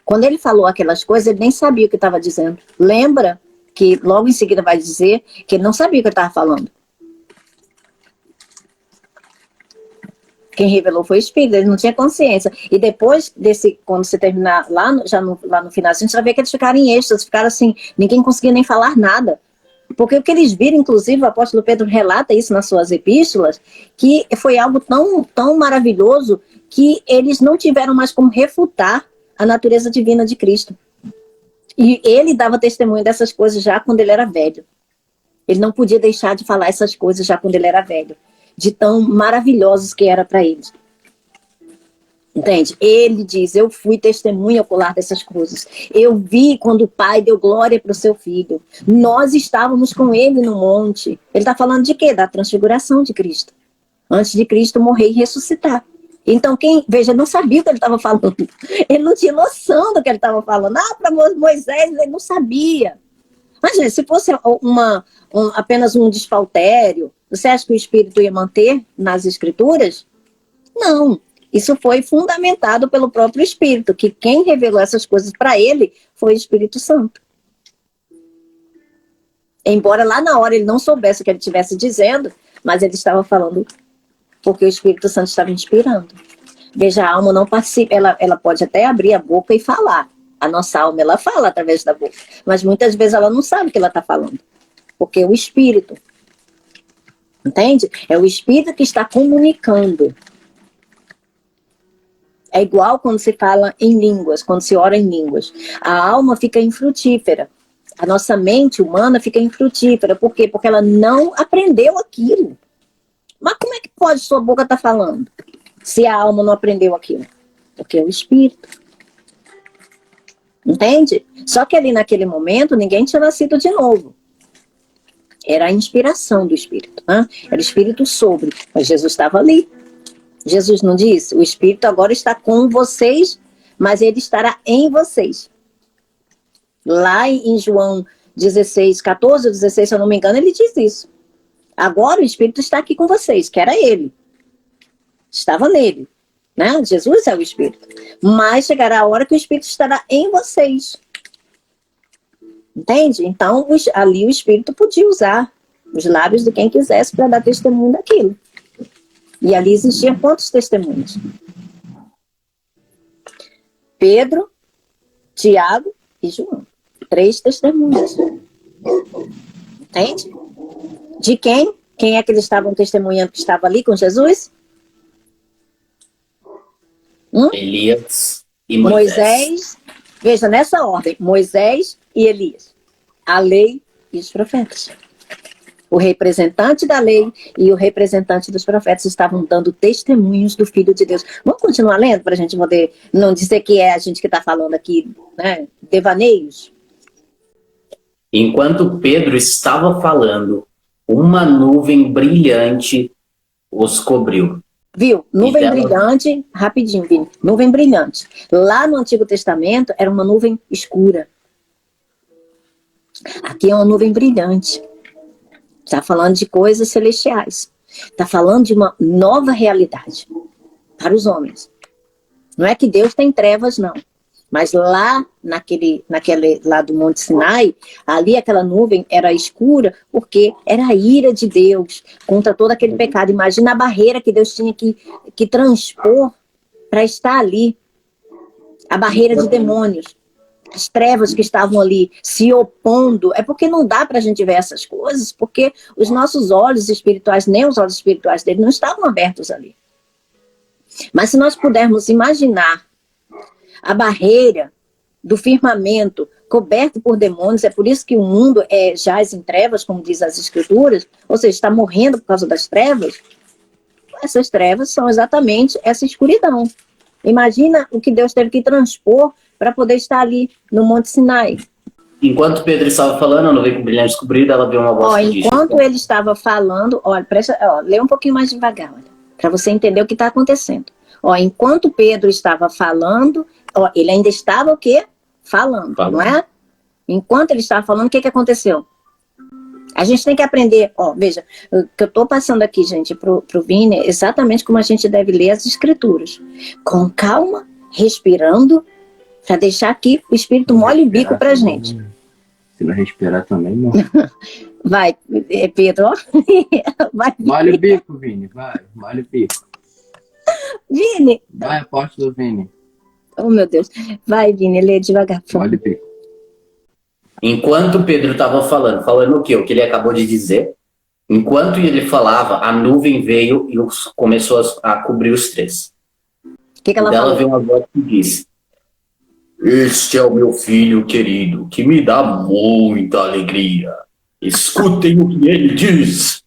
Quando ele falou aquelas coisas, ele nem sabia o que estava dizendo. Lembra que logo em seguida vai dizer que ele não sabia o que ele estava falando. Quem revelou foi o Espírito, ele não tinha consciência. E depois quando você terminar lá no final, a gente vai ver que eles ficaram em êxtase, ficaram assim, ninguém conseguia nem falar nada. Porque o que eles viram, inclusive, o apóstolo Pedro relata isso nas suas epístolas, que foi algo tão, tão maravilhoso que eles não tiveram mais como refutar a natureza divina de Cristo. E ele dava testemunho dessas coisas já quando ele era velho. Ele não podia deixar de falar essas coisas já quando ele era velho. De tão maravilhosos que era para eles. Entende? Ele diz, eu fui testemunha ocular dessas coisas. Eu vi quando o Pai deu glória para o seu Filho. Nós estávamos com ele no monte. Ele está falando de quê? Da transfiguração de Cristo. Antes de Cristo morrer e ressuscitar. Então, veja, não sabia o que ele estava falando. Ele não tinha noção do que ele estava falando. Para Moisés, ele não sabia. Imagina, se fosse apenas um desfaltério, você acha que o Espírito ia manter nas Escrituras? Não. Isso foi fundamentado pelo próprio Espírito, que quem revelou essas coisas para ele foi o Espírito Santo. Embora lá na hora ele não soubesse o que ele estivesse dizendo, mas ele estava falando porque o Espírito Santo estava inspirando. Veja, a alma não participa, ela pode até abrir a boca e falar. A nossa alma, ela fala através da boca. Mas muitas vezes ela não sabe o que ela está falando. Porque é o Espírito. Entende? É o Espírito que está comunicando. É igual quando se fala em línguas, quando se ora em línguas. A alma fica infrutífera. A nossa mente humana fica infrutífera. Por quê? Porque ela não aprendeu aquilo. Mas como é que pode sua boca estar falando? Se a alma não aprendeu aquilo? Porque é o Espírito. Entende? Só que ali naquele momento ninguém tinha nascido de novo. Era a inspiração do Espírito, né? Era o Espírito sobre, mas Jesus estava ali. Jesus não disse, o Espírito agora está com vocês, mas ele estará em vocês. Lá em João 16, 14 ou 16, se eu não me engano, ele diz isso. Agora o Espírito está aqui com vocês, que era ele. Estava nele, né? Jesus é o Espírito. Mas chegará a hora que o Espírito estará em vocês. Entende? Então, ali o Espírito podia usar os lábios de quem quisesse para dar testemunho daquilo. E ali existiam quantos testemunhos? Pedro, Tiago e João. 3 testemunhas. Entende? De quem? Quem é que eles estavam testemunhando que estava ali com Jesus? Elias e Moisés. Veja, nessa ordem, Moisés e Elias. A lei e os profetas. O representante da lei e o representante dos profetas estavam dando testemunhos do Filho de Deus. Vamos continuar lendo para a gente poder não dizer que é a gente que está falando aqui, né? Devaneios. Enquanto Pedro estava falando, uma nuvem brilhante os cobriu. Viu? Nuvem brilhante, rapidinho, Vini. Nuvem brilhante. Lá no Antigo Testamento era uma nuvem escura. Aqui é uma nuvem brilhante. Está falando de coisas celestiais. Está falando de uma nova realidade para os homens. Não é que Deus tem trevas, não. Mas lá, naquele lá do Monte Sinai, ali aquela nuvem era escura, porque era a ira de Deus contra todo aquele pecado. Imagina a barreira que Deus tinha que transpor para estar ali. A barreira de demônios. As trevas que estavam ali se opondo. É porque não dá para a gente ver essas coisas, porque os nossos olhos espirituais, nem os olhos espirituais dele, não estavam abertos ali. Mas se nós pudermos imaginar a barreira do firmamento coberto por demônios, é por isso que o mundo jaz em trevas, como diz as Escrituras, ou seja, está morrendo por causa das trevas. Essas trevas são exatamente essa escuridão. Imagina o que Deus teve que transpor para poder estar ali no Monte Sinai. Enquanto Pedro estava falando, a nuvem brilhante descobrida, ela viu uma voz que disse... Enquanto ele estava falando, olha, lê um pouquinho mais devagar, para você entender o que está acontecendo. Enquanto Pedro estava falando, ele ainda estava o quê? Falando, não é? Enquanto ele estava falando, o que aconteceu? A gente tem que aprender, veja, o que eu estou passando aqui, gente, pro Vini, é exatamente como a gente deve ler as Escrituras. Com calma, respirando, para deixar que o Espírito molhe o bico pra gente. Se não respirar também, não. Vai, Pedro, vai. Molha o bico, Vini, vai, molha o bico. Vini. Vai, apóstolo Vini. Oh, meu Deus. Vai, Vini, lê devagar. Molha o bico. Enquanto Pedro estava falando o quê? O que ele acabou de dizer. Enquanto ele falava, a nuvem veio e começou a cobrir os 3. O que ela falou? Ela veio uma voz que disse: "Este é o meu filho querido, que me dá muita alegria. Escutem o que ele diz."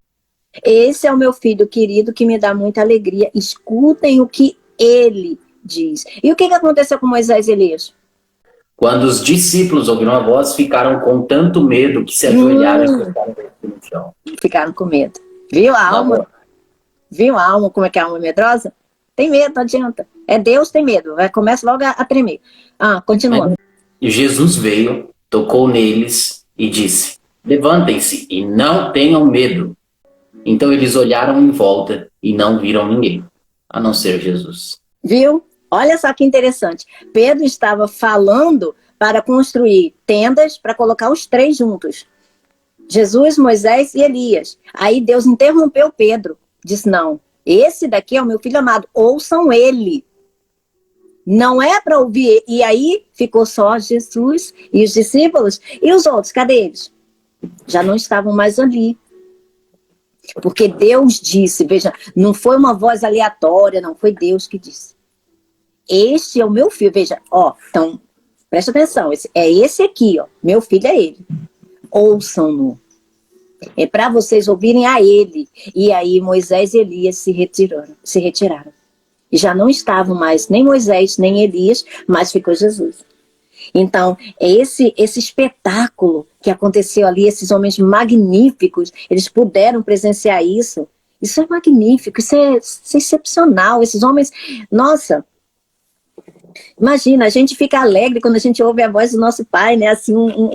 Esse é o meu filho querido que me dá muita alegria. Escutem o que ele diz. E o que aconteceu com Moisés e Elias? Quando os discípulos ouviram a voz, ficaram com tanto medo que se ajoelharam e ficaram no chão. Ficaram com medo. Viu a alma? Viu a alma, como é que é a alma medrosa? Tem medo, não adianta. É Deus, tem medo. Começa logo a tremer. Continua. E Jesus veio, tocou neles e disse: "Levantem-se e não tenham medo." Então eles olharam em volta e não viram ninguém, a não ser Jesus. Viu? Olha só que interessante. Pedro estava falando para construir tendas para colocar os 3 juntos. Jesus, Moisés e Elias. Aí Deus interrompeu Pedro. Disse: "Não, esse daqui é o meu filho amado. Ouçam ele." Não é para ouvir. E aí ficou só Jesus e os discípulos. E os outros, cadê eles? Já não estavam mais ali. Porque Deus disse, veja, não foi uma voz aleatória, não, foi Deus que disse. Este é o meu filho, veja, então, presta atenção, esse aqui, meu filho é ele. Ouçam-no. É para vocês ouvirem a ele. E aí Moisés e Elias se retiraram. E já não estavam mais nem Moisés, nem Elias, mas ficou Jesus. Então, é esse espetáculo que aconteceu ali, esses homens magníficos, eles puderam presenciar isso. Isso é magnífico, isso é excepcional. Esses homens, nossa, imagina, a gente fica alegre quando a gente ouve a voz do nosso Pai, né? Assim,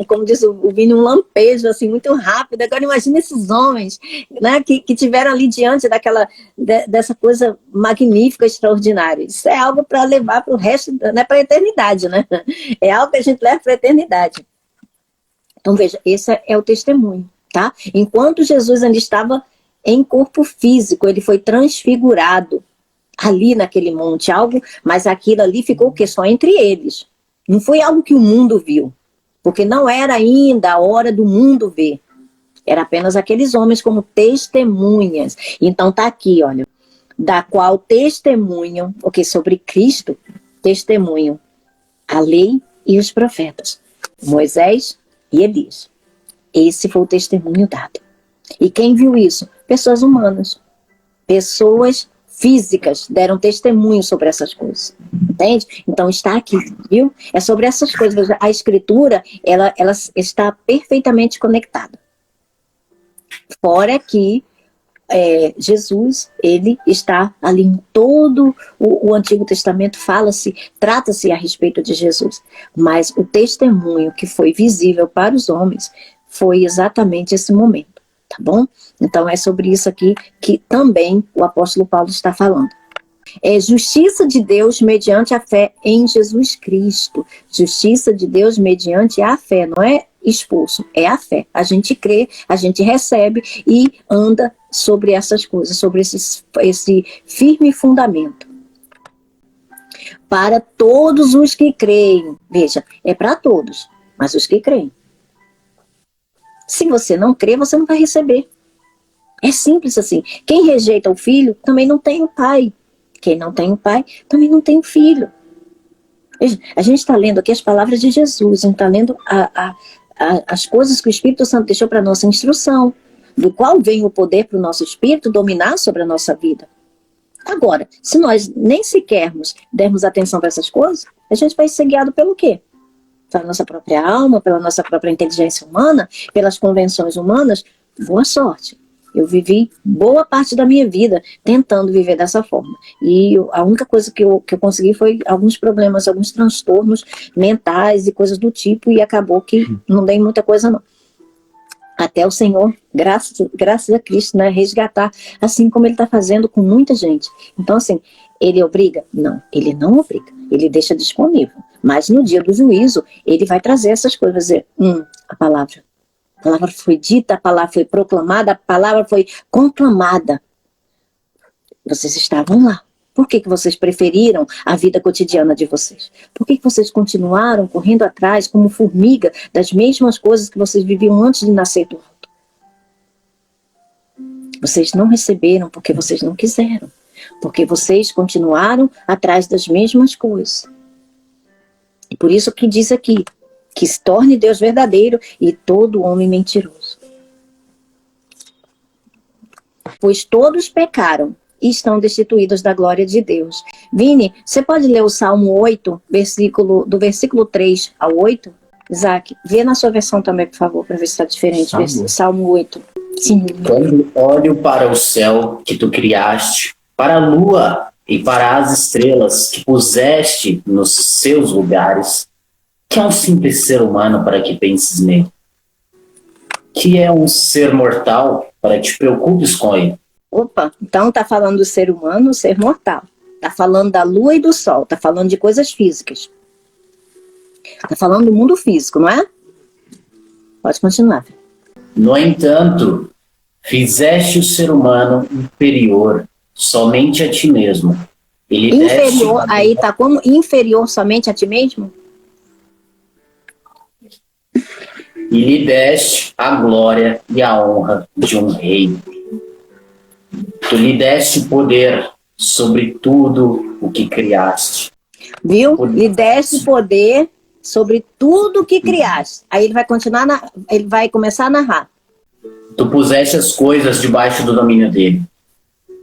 como diz o Vini, um lampejo, assim, muito rápido. Agora imagina esses homens, né? Que tiveram ali diante dessa coisa magnífica, extraordinária. Isso é algo para levar para o resto, né? Para a eternidade, né? É algo que a gente leva para a eternidade. Então veja, esse é o testemunho, tá? Enquanto Jesus ainda estava em corpo físico, ele foi transfigurado ali naquele monte, algo, mas aquilo ali ficou o quê? Só entre eles. Não foi algo que o mundo viu, porque não era ainda a hora do mundo ver. Era apenas aqueles homens como testemunhas. Então tá aqui, olha, da qual testemunham, sobre Cristo, testemunham a lei e os profetas, Moisés e Elias. Esse foi o testemunho dado. E quem viu isso? Pessoas humanas, pessoas físicas deram testemunho sobre essas coisas, entende? Então está aqui, viu? É sobre essas coisas. A Escritura, ela está perfeitamente conectada. Fora que Jesus, ele está ali em todo o Antigo Testamento, trata-se a respeito de Jesus, mas o testemunho que foi visível para os homens foi exatamente esse momento, tá bom? Então é sobre isso aqui que também o apóstolo Paulo está falando. É justiça de Deus mediante a fé em Jesus Cristo. Justiça de Deus mediante a fé, não é expulso, é a fé. A gente crê, a gente recebe e anda sobre essas coisas, sobre esse firme fundamento. Para todos os que creem. Veja, é para todos, mas os que creem. Se você não crê, você não vai receber. É simples assim. Quem rejeita o filho, também não tem o pai. Quem não tem o pai, também não tem o filho. A gente está lendo aqui as palavras de Jesus, a gente está lendo as coisas que o Espírito Santo deixou para a nossa instrução, do qual vem o poder para o nosso espírito dominar sobre a nossa vida. Agora, se nós nem sequer dermos atenção para essas coisas, a gente vai ser guiado pelo quê? Pela nossa própria alma, pela nossa própria inteligência humana, pelas convenções humanas. Boa sorte. Eu vivi boa parte da minha vida tentando viver dessa forma. E a única coisa que eu consegui foi alguns problemas, alguns transtornos mentais e coisas do tipo, e acabou que não dei muita coisa não. Até o Senhor, graças a Cristo, né, resgatar, assim como Ele está fazendo com muita gente. Então, assim, Ele obriga? Não, Ele não obriga. Ele deixa disponível. Mas no dia do juízo, Ele vai trazer essas coisas, vai dizer, a palavra foi dita, a palavra foi proclamada, a palavra foi conclamada. Vocês estavam lá. Por que vocês preferiram a vida cotidiana de vocês? Por que vocês continuaram correndo atrás como formiga das mesmas coisas que vocês viviam antes de nascer do alto? Vocês não receberam porque vocês não quiseram. Porque vocês continuaram atrás das mesmas coisas. E por isso que diz aqui, que se torne Deus verdadeiro e todo homem mentiroso. Pois todos pecaram e estão destituídos da glória de Deus. Vini, você pode ler o Salmo 8, do versículo 3 ao 8? Isaac, vê na sua versão também, por favor, para ver se está diferente. Salmo 8. Sim. Quando olho para o céu que tu criaste, para a lua e para as estrelas que puseste nos seus lugares, que é um simples ser humano para que penses nele? Que é um ser mortal para que te preocupes com ele? Opa, então está falando do ser humano, ser mortal. Está falando da lua e do sol, está falando de coisas físicas. Está falando do mundo físico, não é? Pode continuar. No entanto, fizeste o ser humano inferior somente a ti mesmo. Inferior, aí está como inferior somente a ti mesmo? E lhe deste a glória e a honra de um rei. Tu lhe deste poder sobre tudo o que criaste. Viu? Lhe deste poder sobre tudo o que criaste. Aí ele vai continuar, ele vai começar a narrar. Tu puseste as coisas debaixo do domínio dele.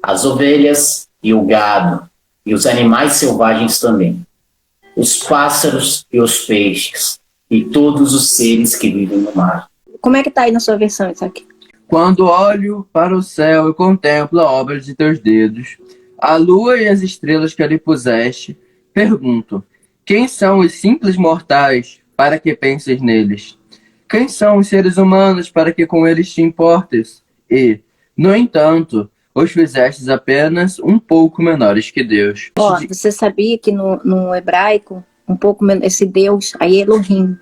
As ovelhas e o gado, e os animais selvagens também. os pássaros e os peixes, e todos os seres que vivem no mar. Como é que está aí na sua versão, Isaac? Quando olho para o céu e contemplo a obra de teus dedos, a lua e as estrelas que ali puseste, pergunto: quem são os simples mortais para que penses neles? Quem são os seres humanos para que com eles te importes? E, no entanto, os fizestes apenas um pouco menores que Deus. Ó, você sabia que no hebraico, um pouco esse Deus, aí Elohim,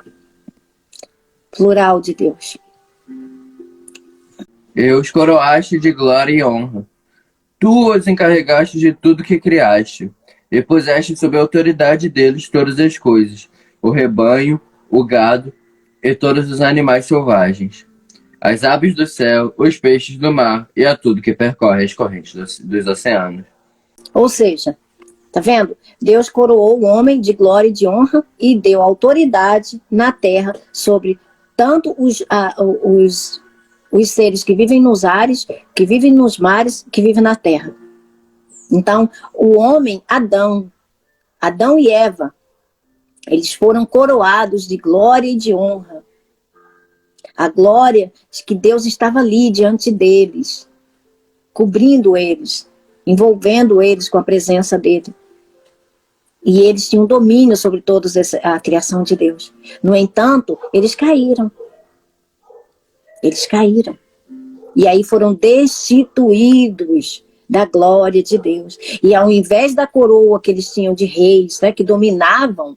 plural de Deus. E os coroaste de glória e honra. Tu os encarregaste de tudo que criaste, e puseste sob a autoridade deles todas as coisas, o rebanho, o gado e todos os animais selvagens, as aves do céu, os peixes do mar e a tudo que percorre as correntes dos oceanos. Ou seja, tá vendo? Deus coroou o homem de glória e de honra e deu autoridade na terra sobre tanto os seres que vivem nos ares, que vivem nos mares, que vivem na terra. Então, o homem, Adão e Eva, eles foram coroados de glória e de honra. A glória de que Deus estava ali diante deles, cobrindo eles, envolvendo eles com a presença dele. E eles tinham domínio sobre toda a criação de Deus. No entanto, eles caíram. Eles caíram. E aí foram destituídos da glória de Deus. E ao invés da coroa que eles tinham de reis, né, que dominavam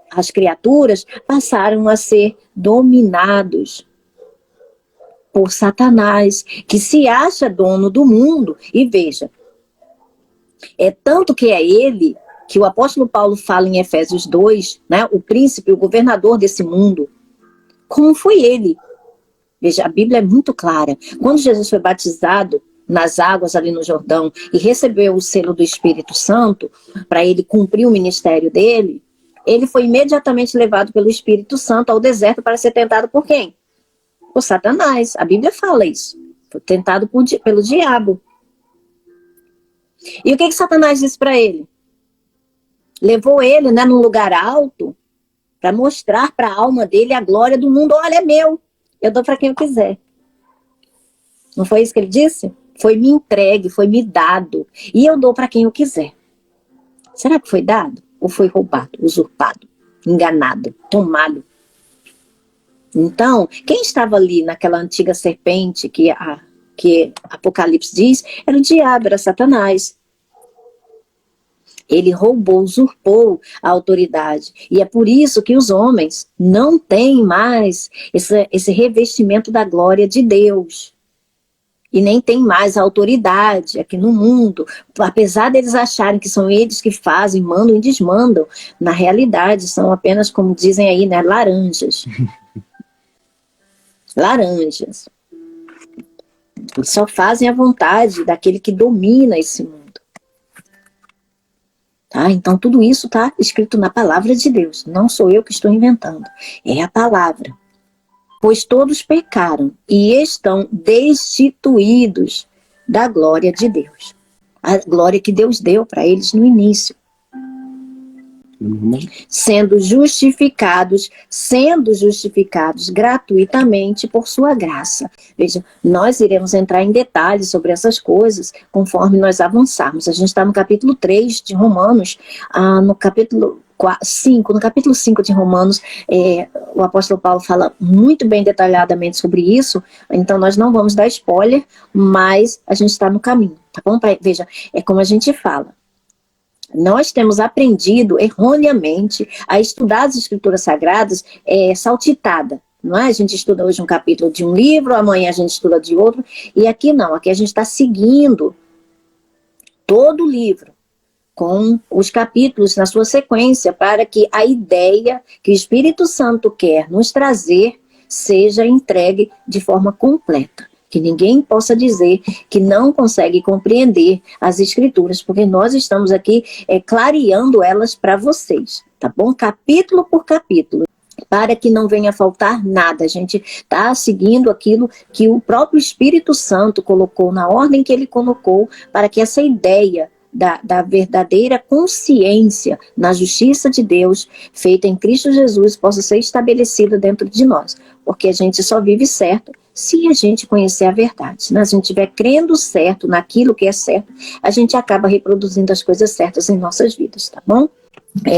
as criaturas, passaram a ser dominados por Satanás, que se acha dono do mundo. E veja, é tanto que é ele que o apóstolo Paulo fala em Efésios 2, né, o príncipe, o governador desse mundo. Como foi ele? Veja, a Bíblia é muito clara. Quando Jesus foi batizado nas águas ali no Jordão e recebeu o selo do Espírito Santo para ele cumprir o ministério dele, ele foi imediatamente levado pelo Espírito Santo ao deserto para ser tentado por quem? Por Satanás. A Bíblia fala isso. Foi tentado pelo diabo. E o que Satanás disse para ele? Levou ele, né, num lugar alto para mostrar para a alma dele a glória do mundo. Olha, é meu. Eu dou para quem eu quiser. Não foi isso que ele disse? Foi me entregue, foi me dado. E eu dou para quem eu quiser. Será que foi dado? Ou foi roubado, usurpado, enganado, tomado? Então, quem estava ali naquela antiga serpente que Apocalipse diz, era o diabo, era Satanás. Ele roubou, usurpou a autoridade. E é por isso que os homens não têm mais esse revestimento da glória de Deus. E nem tem mais a autoridade aqui no mundo. Apesar deles acharem que são eles que fazem, mandam e desmandam, na realidade são apenas, como dizem aí, né, laranjas. Laranjas. Só fazem a vontade daquele que domina esse mundo. Tá? Então tudo isso está escrito na palavra de Deus. Não sou eu que estou inventando. É a palavra. Pois todos pecaram e estão destituídos da glória de Deus. A glória que Deus deu para eles no início. Sendo justificados gratuitamente por sua graça. Veja, nós iremos entrar em detalhes sobre essas coisas conforme nós avançarmos. A gente está no capítulo 3 de Romanos, no capítulo 5, no capítulo 5 de Romanos, o apóstolo Paulo fala muito bem detalhadamente sobre isso, então nós não vamos dar spoiler, mas a gente está no caminho, tá bom? Veja, é como a gente fala. Nós temos aprendido erroneamente a estudar as escrituras sagradas saltitada, não é? A gente estuda hoje um capítulo de um livro, amanhã a gente estuda de outro, e aqui não, aqui a gente está seguindo todo o livro, com os capítulos na sua sequência, para que a ideia que o Espírito Santo quer nos trazer seja entregue de forma completa. Que ninguém possa dizer que não consegue compreender as Escrituras, porque nós estamos aqui clareando elas para vocês, tá bom? Capítulo por capítulo, para que não venha faltar nada. A gente está seguindo aquilo que o próprio Espírito Santo colocou, na ordem que ele colocou, para que essa ideia da verdadeira consciência na justiça de Deus, feita em Cristo Jesus, possa ser estabelecida dentro de nós. Porque a gente só vive certo se a gente conhecer a verdade. Se a gente estiver crendo certo naquilo que é certo, a gente acaba reproduzindo as coisas certas em nossas vidas, tá bom?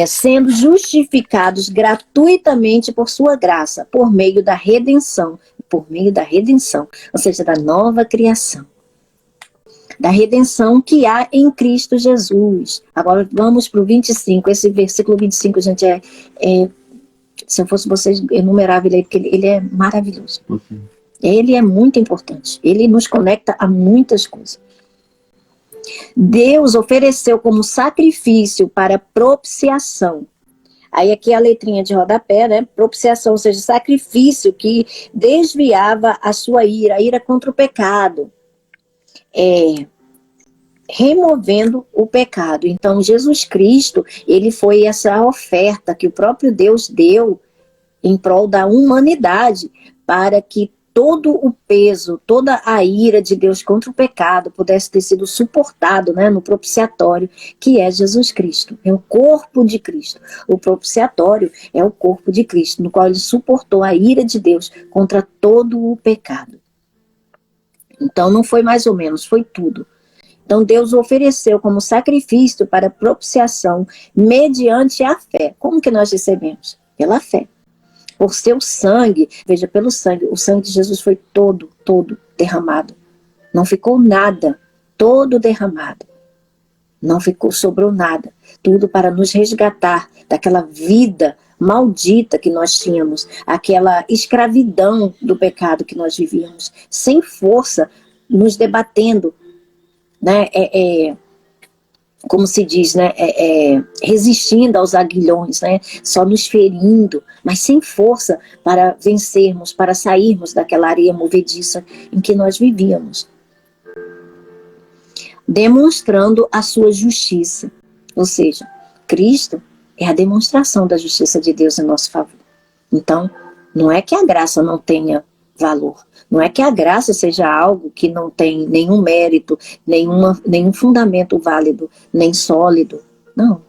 Sendo justificados gratuitamente por sua graça, por meio da redenção, ou seja, da nova criação, da redenção que há em Cristo Jesus. Agora vamos para o 25, esse versículo 25, gente, se eu fosse vocês, enumerava ele aí, porque ele é maravilhoso. Okay. Ele é muito importante, ele nos conecta a muitas coisas. Deus ofereceu como sacrifício para propiciação. Aí aqui a letrinha de rodapé, né? Propiciação, ou seja, sacrifício que desviava a sua ira, a ira contra o pecado. Removendo o pecado. Então, Jesus Cristo, ele foi essa oferta que o próprio Deus deu em prol da humanidade, para que todo o peso, toda a ira de Deus contra o pecado pudesse ter sido suportado, né, no propiciatório, que é Jesus Cristo. É o corpo de Cristo. O propiciatório é o corpo de Cristo, no qual ele suportou a ira de Deus contra todo o pecado. Então não foi mais ou menos, foi tudo. Então Deus ofereceu como sacrifício para propiciação mediante a fé. Como que nós recebemos? Pela fé. Por seu sangue, veja, pelo sangue, o sangue de Jesus foi todo derramado. Não ficou nada, todo derramado. Não sobrou nada. Tudo para nos resgatar daquela vida maldita que nós tínhamos, aquela escravidão do pecado que nós vivíamos, sem força, nos debatendo, né? Como se diz, né, resistindo aos aguilhões, né, só nos ferindo, mas sem força para vencermos, para sairmos daquela areia movediça em que nós vivíamos. Demonstrando a sua justiça, ou seja, Cristo é a demonstração da justiça de Deus em nosso favor. Então, não é que a graça não tenha valor, não é que a graça seja algo que não tem nenhum mérito, nenhum fundamento válido, nem sólido. Não.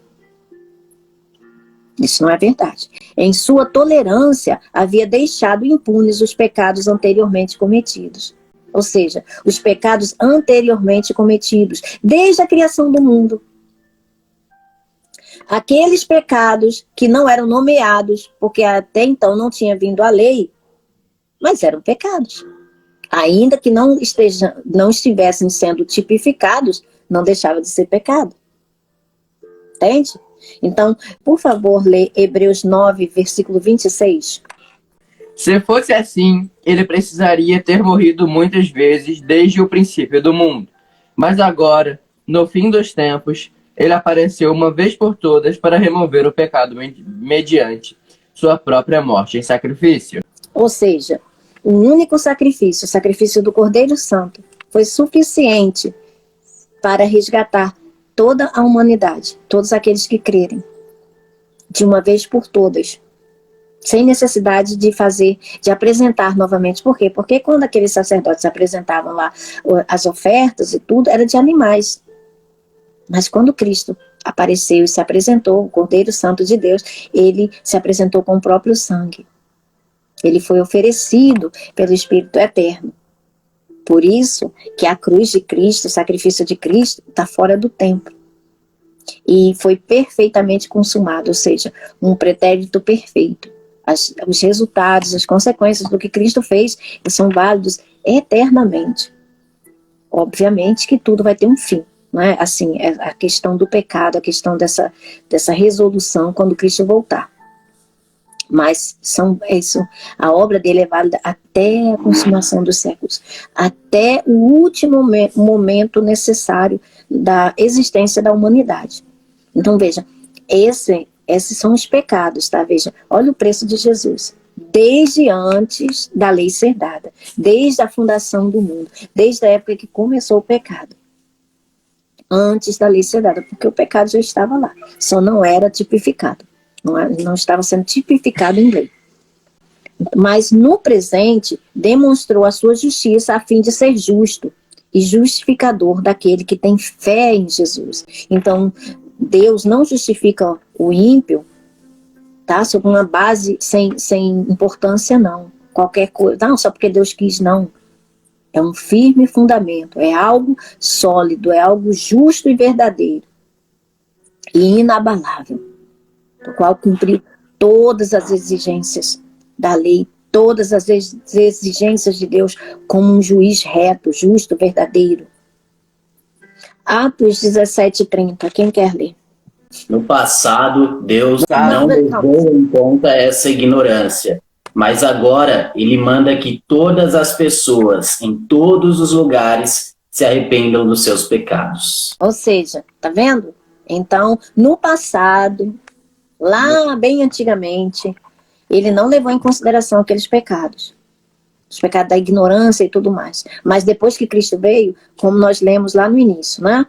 Isso não é verdade. Em sua tolerância, havia deixado impunes os pecados anteriormente cometidos. Ou seja, os pecados anteriormente cometidos, desde a criação do mundo. Aqueles pecados que não eram nomeados, porque até então não tinha vindo a lei, mas eram pecados. Ainda que não estivessem sendo tipificados, não deixava de ser pecado. Entende? Então, por favor, lê Hebreus 9, versículo 26. Se fosse assim, ele precisaria ter morrido muitas vezes desde o princípio do mundo. Mas agora, no fim dos tempos, ele apareceu uma vez por todas para remover o pecado mediante sua própria morte em sacrifício. Ou seja, o único sacrifício, o sacrifício do Cordeiro Santo, foi suficiente para resgatar toda a humanidade, todos aqueles que crerem, de uma vez por todas, sem necessidade de apresentar novamente. Por quê? Porque quando aqueles sacerdotes apresentavam lá as ofertas e tudo, era de animais. Mas quando Cristo apareceu e se apresentou, o Cordeiro Santo de Deus, ele se apresentou com o próprio sangue. Ele foi oferecido pelo Espírito Eterno. Por isso que a cruz de Cristo, o sacrifício de Cristo, está fora do tempo. E foi perfeitamente consumado, ou seja, um pretérito perfeito. Os resultados, as consequências do que Cristo fez são válidos eternamente. Obviamente que tudo vai ter um fim. Não é? Assim, a questão do pecado, a questão dessa resolução quando Cristo voltar. Mas a obra dele é válida até a consumação dos séculos, até o último momento necessário da existência da humanidade. Então veja, esses são os pecados, tá? Veja, olha o preço de Jesus, desde antes da lei ser dada, desde a fundação do mundo, desde a época que começou o pecado, antes da lei ser dada, porque o pecado já estava lá, só não era tipificado. Não estava sendo tipificado em lei. Mas no presente demonstrou a sua justiça a fim de ser justo e justificador daquele que tem fé em Jesus. Então, Deus não justifica o ímpio, tá? Sobre uma base sem importância, não. Qualquer coisa, não, só porque Deus quis, não. É um firme fundamento, é algo sólido, é algo justo e verdadeiro, e inabalável, do qual cumpriu todas as exigências da lei, todas as exigências de Deus, como um juiz reto, justo, verdadeiro. Atos 17:30, quem quer ler? No passado, Deus não levou em conta essa ignorância, mas agora Ele manda que todas as pessoas, em todos os lugares, se arrependam dos seus pecados. Ou seja, tá vendo? Então, no passado, lá bem antigamente, Ele não levou em consideração aqueles pecados. Os pecados da ignorância e tudo mais. Mas depois que Cristo veio, como nós lemos lá no início, né?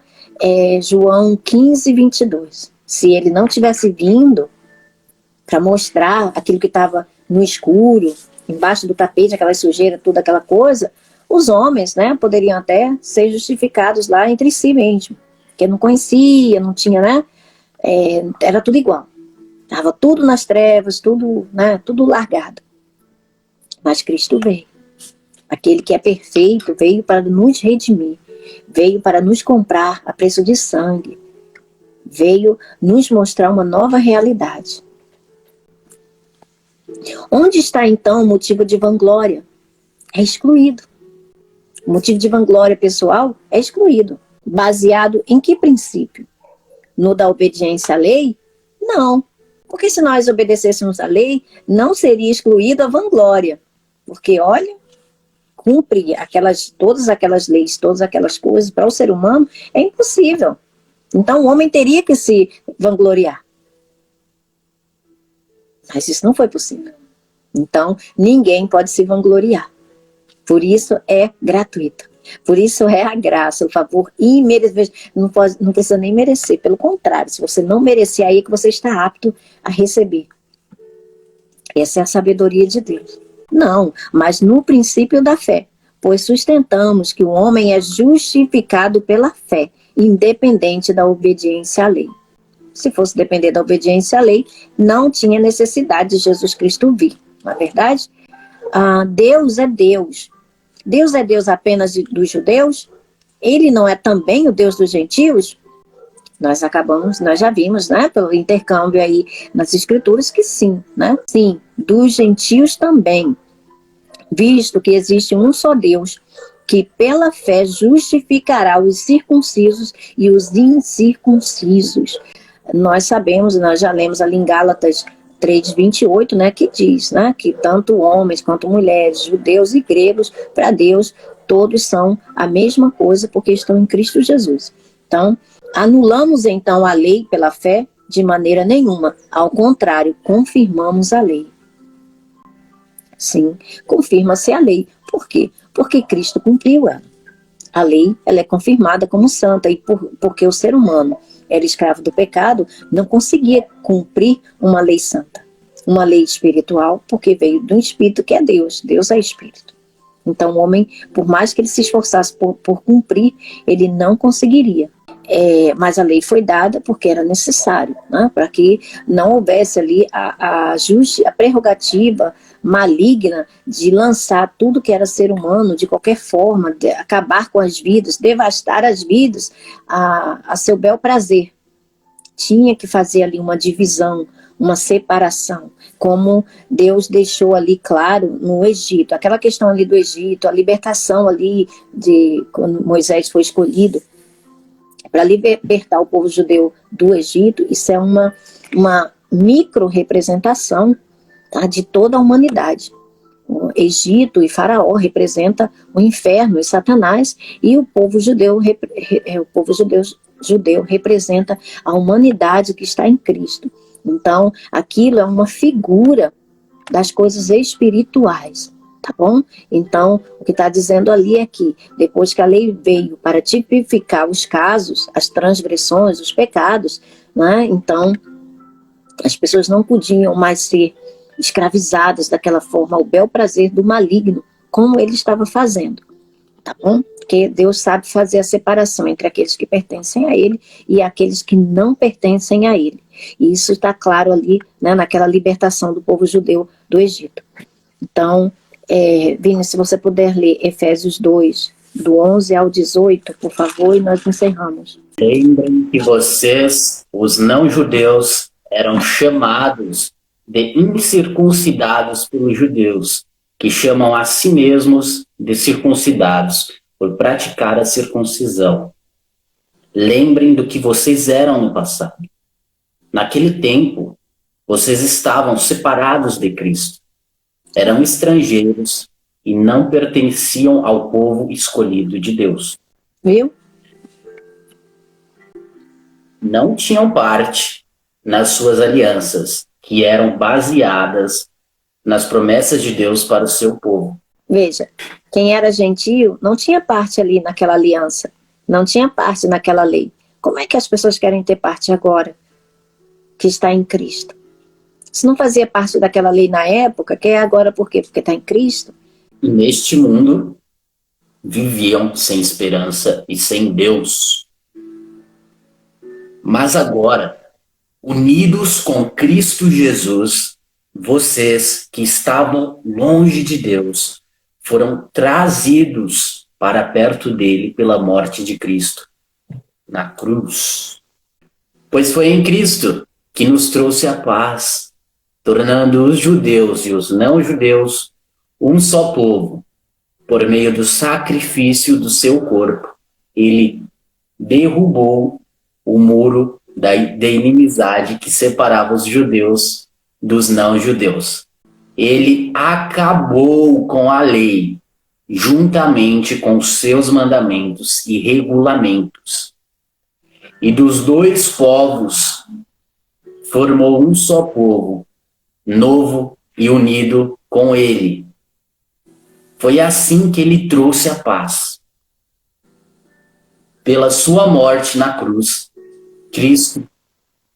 João 15:22. Se Ele não tivesse vindo para mostrar aquilo que estava no escuro, embaixo do tapete, aquela sujeira, toda aquela coisa, os homens, né, poderiam até ser justificados lá entre si mesmo, porque não conhecia, não tinha, né, era tudo igual, estava tudo nas trevas, tudo, né, tudo largado. Mas Cristo veio, aquele que é perfeito, veio para nos redimir, veio para nos comprar a preço de sangue, veio nos mostrar uma nova realidade. Onde está então o motivo de vanglória? É excluído. O motivo de vanglória pessoal é excluído. Baseado em que princípio? No da obediência à lei? Não. Porque se nós obedecêssemos à lei, não seria excluída a vanglória. Porque, olha, cumprir todas aquelas leis, todas aquelas coisas para o ser humano é impossível. Então o homem teria que se vangloriar. Mas isso não foi possível. Então, ninguém pode se vangloriar. Por isso é gratuito. Por isso é a graça, o favor imerecido. Não precisa nem merecer. Pelo contrário, se você não merecer, aí é que você está apto a receber. Essa é a sabedoria de Deus. Não, mas no princípio da fé. Pois sustentamos que o homem é justificado pela fé, independente da obediência à lei. Se fosse depender da obediência à lei, não tinha necessidade de Jesus Cristo vir. Não é verdade? Deus é Deus. Deus é Deus apenas dos judeus? Ele não é também o Deus dos gentios? Nós já vimos, né, pelo intercâmbio aí nas escrituras, que sim, né? Sim, dos gentios também. Visto que existe um só Deus, que pela fé justificará os circuncisos e os incircuncisos. Nós sabemos, nós já lemos ali em Gálatas 3:28, né, que diz, né, que tanto homens quanto mulheres, judeus e gregos, para Deus, todos são a mesma coisa porque estão em Cristo Jesus. Então, anulamos então a lei pela fé? De maneira nenhuma. Ao contrário, confirmamos a lei. Sim, confirma-se a lei. Por quê? Porque Cristo cumpriu ela. A lei, ela é confirmada como santa, e porque o ser humano era escravo do pecado, não conseguia cumprir uma lei santa, uma lei espiritual, porque veio do Espírito que é Deus. Deus é Espírito. Então o homem, por mais que ele se esforçasse por cumprir, ele não conseguiria. Mas a lei foi dada porque era necessário, né, para que não houvesse ali a prerrogativa maligna de lançar tudo que era ser humano de qualquer forma, de acabar com as vidas, devastar as vidas a seu bel prazer. Tinha que fazer ali uma divisão, uma separação, como Deus deixou ali claro no Egito. Aquela questão ali do Egito, a libertação ali de quando Moisés foi escolhido para libertar o povo judeu do Egito, isso é uma micro-representação, tá, de toda a humanidade. O Egito e Faraó representa o inferno e Satanás, e o povo judeu representa a humanidade que está em Cristo. Então, aquilo é uma figura das coisas espirituais. Tá bom? Então, o que está dizendo ali é que, depois que a lei veio para tipificar os casos, as transgressões, os pecados, né? Então, as pessoas não podiam mais ser escravizadas daquela forma ao bel prazer do maligno, como ele estava fazendo. tá bom? Porque Deus sabe fazer a separação entre aqueles que pertencem a Ele e aqueles que não pertencem a Ele. E isso está claro ali, né, naquela libertação do povo judeu do Egito. Então, Vini, se você puder ler Efésios 2, do 11 ao 18, por favor, e nós encerramos. Lembrem que vocês, os não-judeus, eram chamados de incircuncidados pelos judeus, que chamam a si mesmos de circuncidados, por praticar a circuncisão. Lembrem do que vocês eram no passado. Naquele tempo, vocês estavam separados de Cristo. Eram estrangeiros e não pertenciam ao povo escolhido de Deus. Viu? Não tinham parte nas suas alianças, que eram baseadas nas promessas de Deus para o seu povo. Veja, quem era gentio não tinha parte ali naquela aliança, não tinha parte naquela lei. Como é que as pessoas querem ter parte agora, que está em Cristo? Se não fazia parte daquela lei na época, quer agora por quê? Porque está em Cristo. E neste mundo, viviam sem esperança e sem Deus. Mas agora, unidos com Cristo Jesus, vocês que estavam longe de Deus, foram trazidos para perto dele pela morte de Cristo, na cruz. Pois foi em Cristo que nos trouxe a paz, tornando os judeus e os não-judeus um só povo. Por meio do sacrifício do seu corpo, ele derrubou o muro da inimizade que separava os judeus dos não-judeus. Ele acabou com a lei, juntamente com os seus mandamentos e regulamentos. E dos dois povos formou um só povo, novo e unido com ele. Foi assim que ele trouxe a paz. Pela sua morte na cruz, Cristo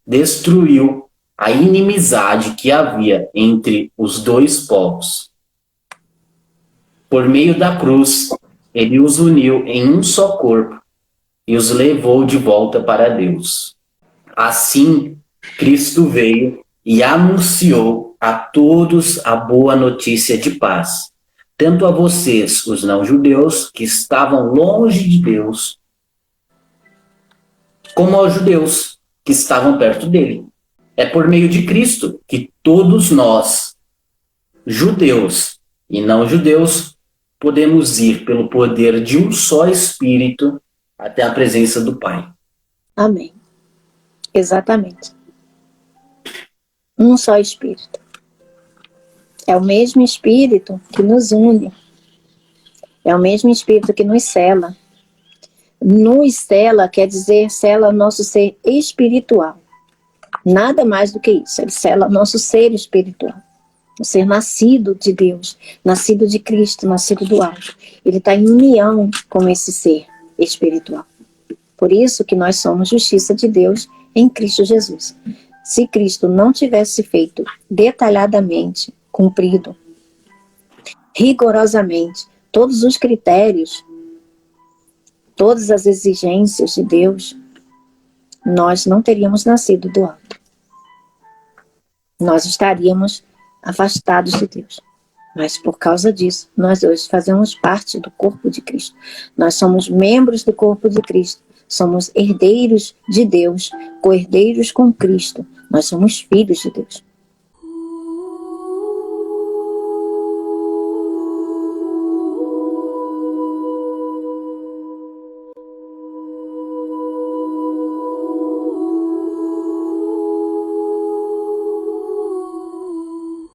destruiu a inimizade que havia entre os dois povos. Por meio da cruz, ele os uniu em um só corpo e os levou de volta para Deus. Assim, Cristo veio e anunciou a todos a boa notícia de paz, tanto a vocês, os não-judeus, que estavam longe de Deus, como aos judeus, que estavam perto dele. É por meio de Cristo que todos nós, judeus e não-judeus, podemos ir pelo poder de um só Espírito até a presença do Pai. Amém. Exatamente. Um só Espírito. É o mesmo Espírito que nos une. É o mesmo Espírito que nos cela. Nos cela quer dizer cela nosso ser espiritual. Nada mais do que isso. Ele cela nosso ser espiritual. O ser nascido de Deus, nascido de Cristo, nascido do alto. Ele está em união com esse ser espiritual. Por isso que nós somos justiça de Deus em Cristo Jesus. Se Cristo não tivesse feito detalhadamente, cumprido, rigorosamente, todos os critérios, todas as exigências de Deus, nós não teríamos nascido do alto. Nós estaríamos afastados de Deus. Mas por causa disso, nós hoje fazemos parte do corpo de Cristo. Nós somos membros do corpo de Cristo. Somos herdeiros de Deus, co-herdeiros com Cristo. Nós somos filhos de Deus.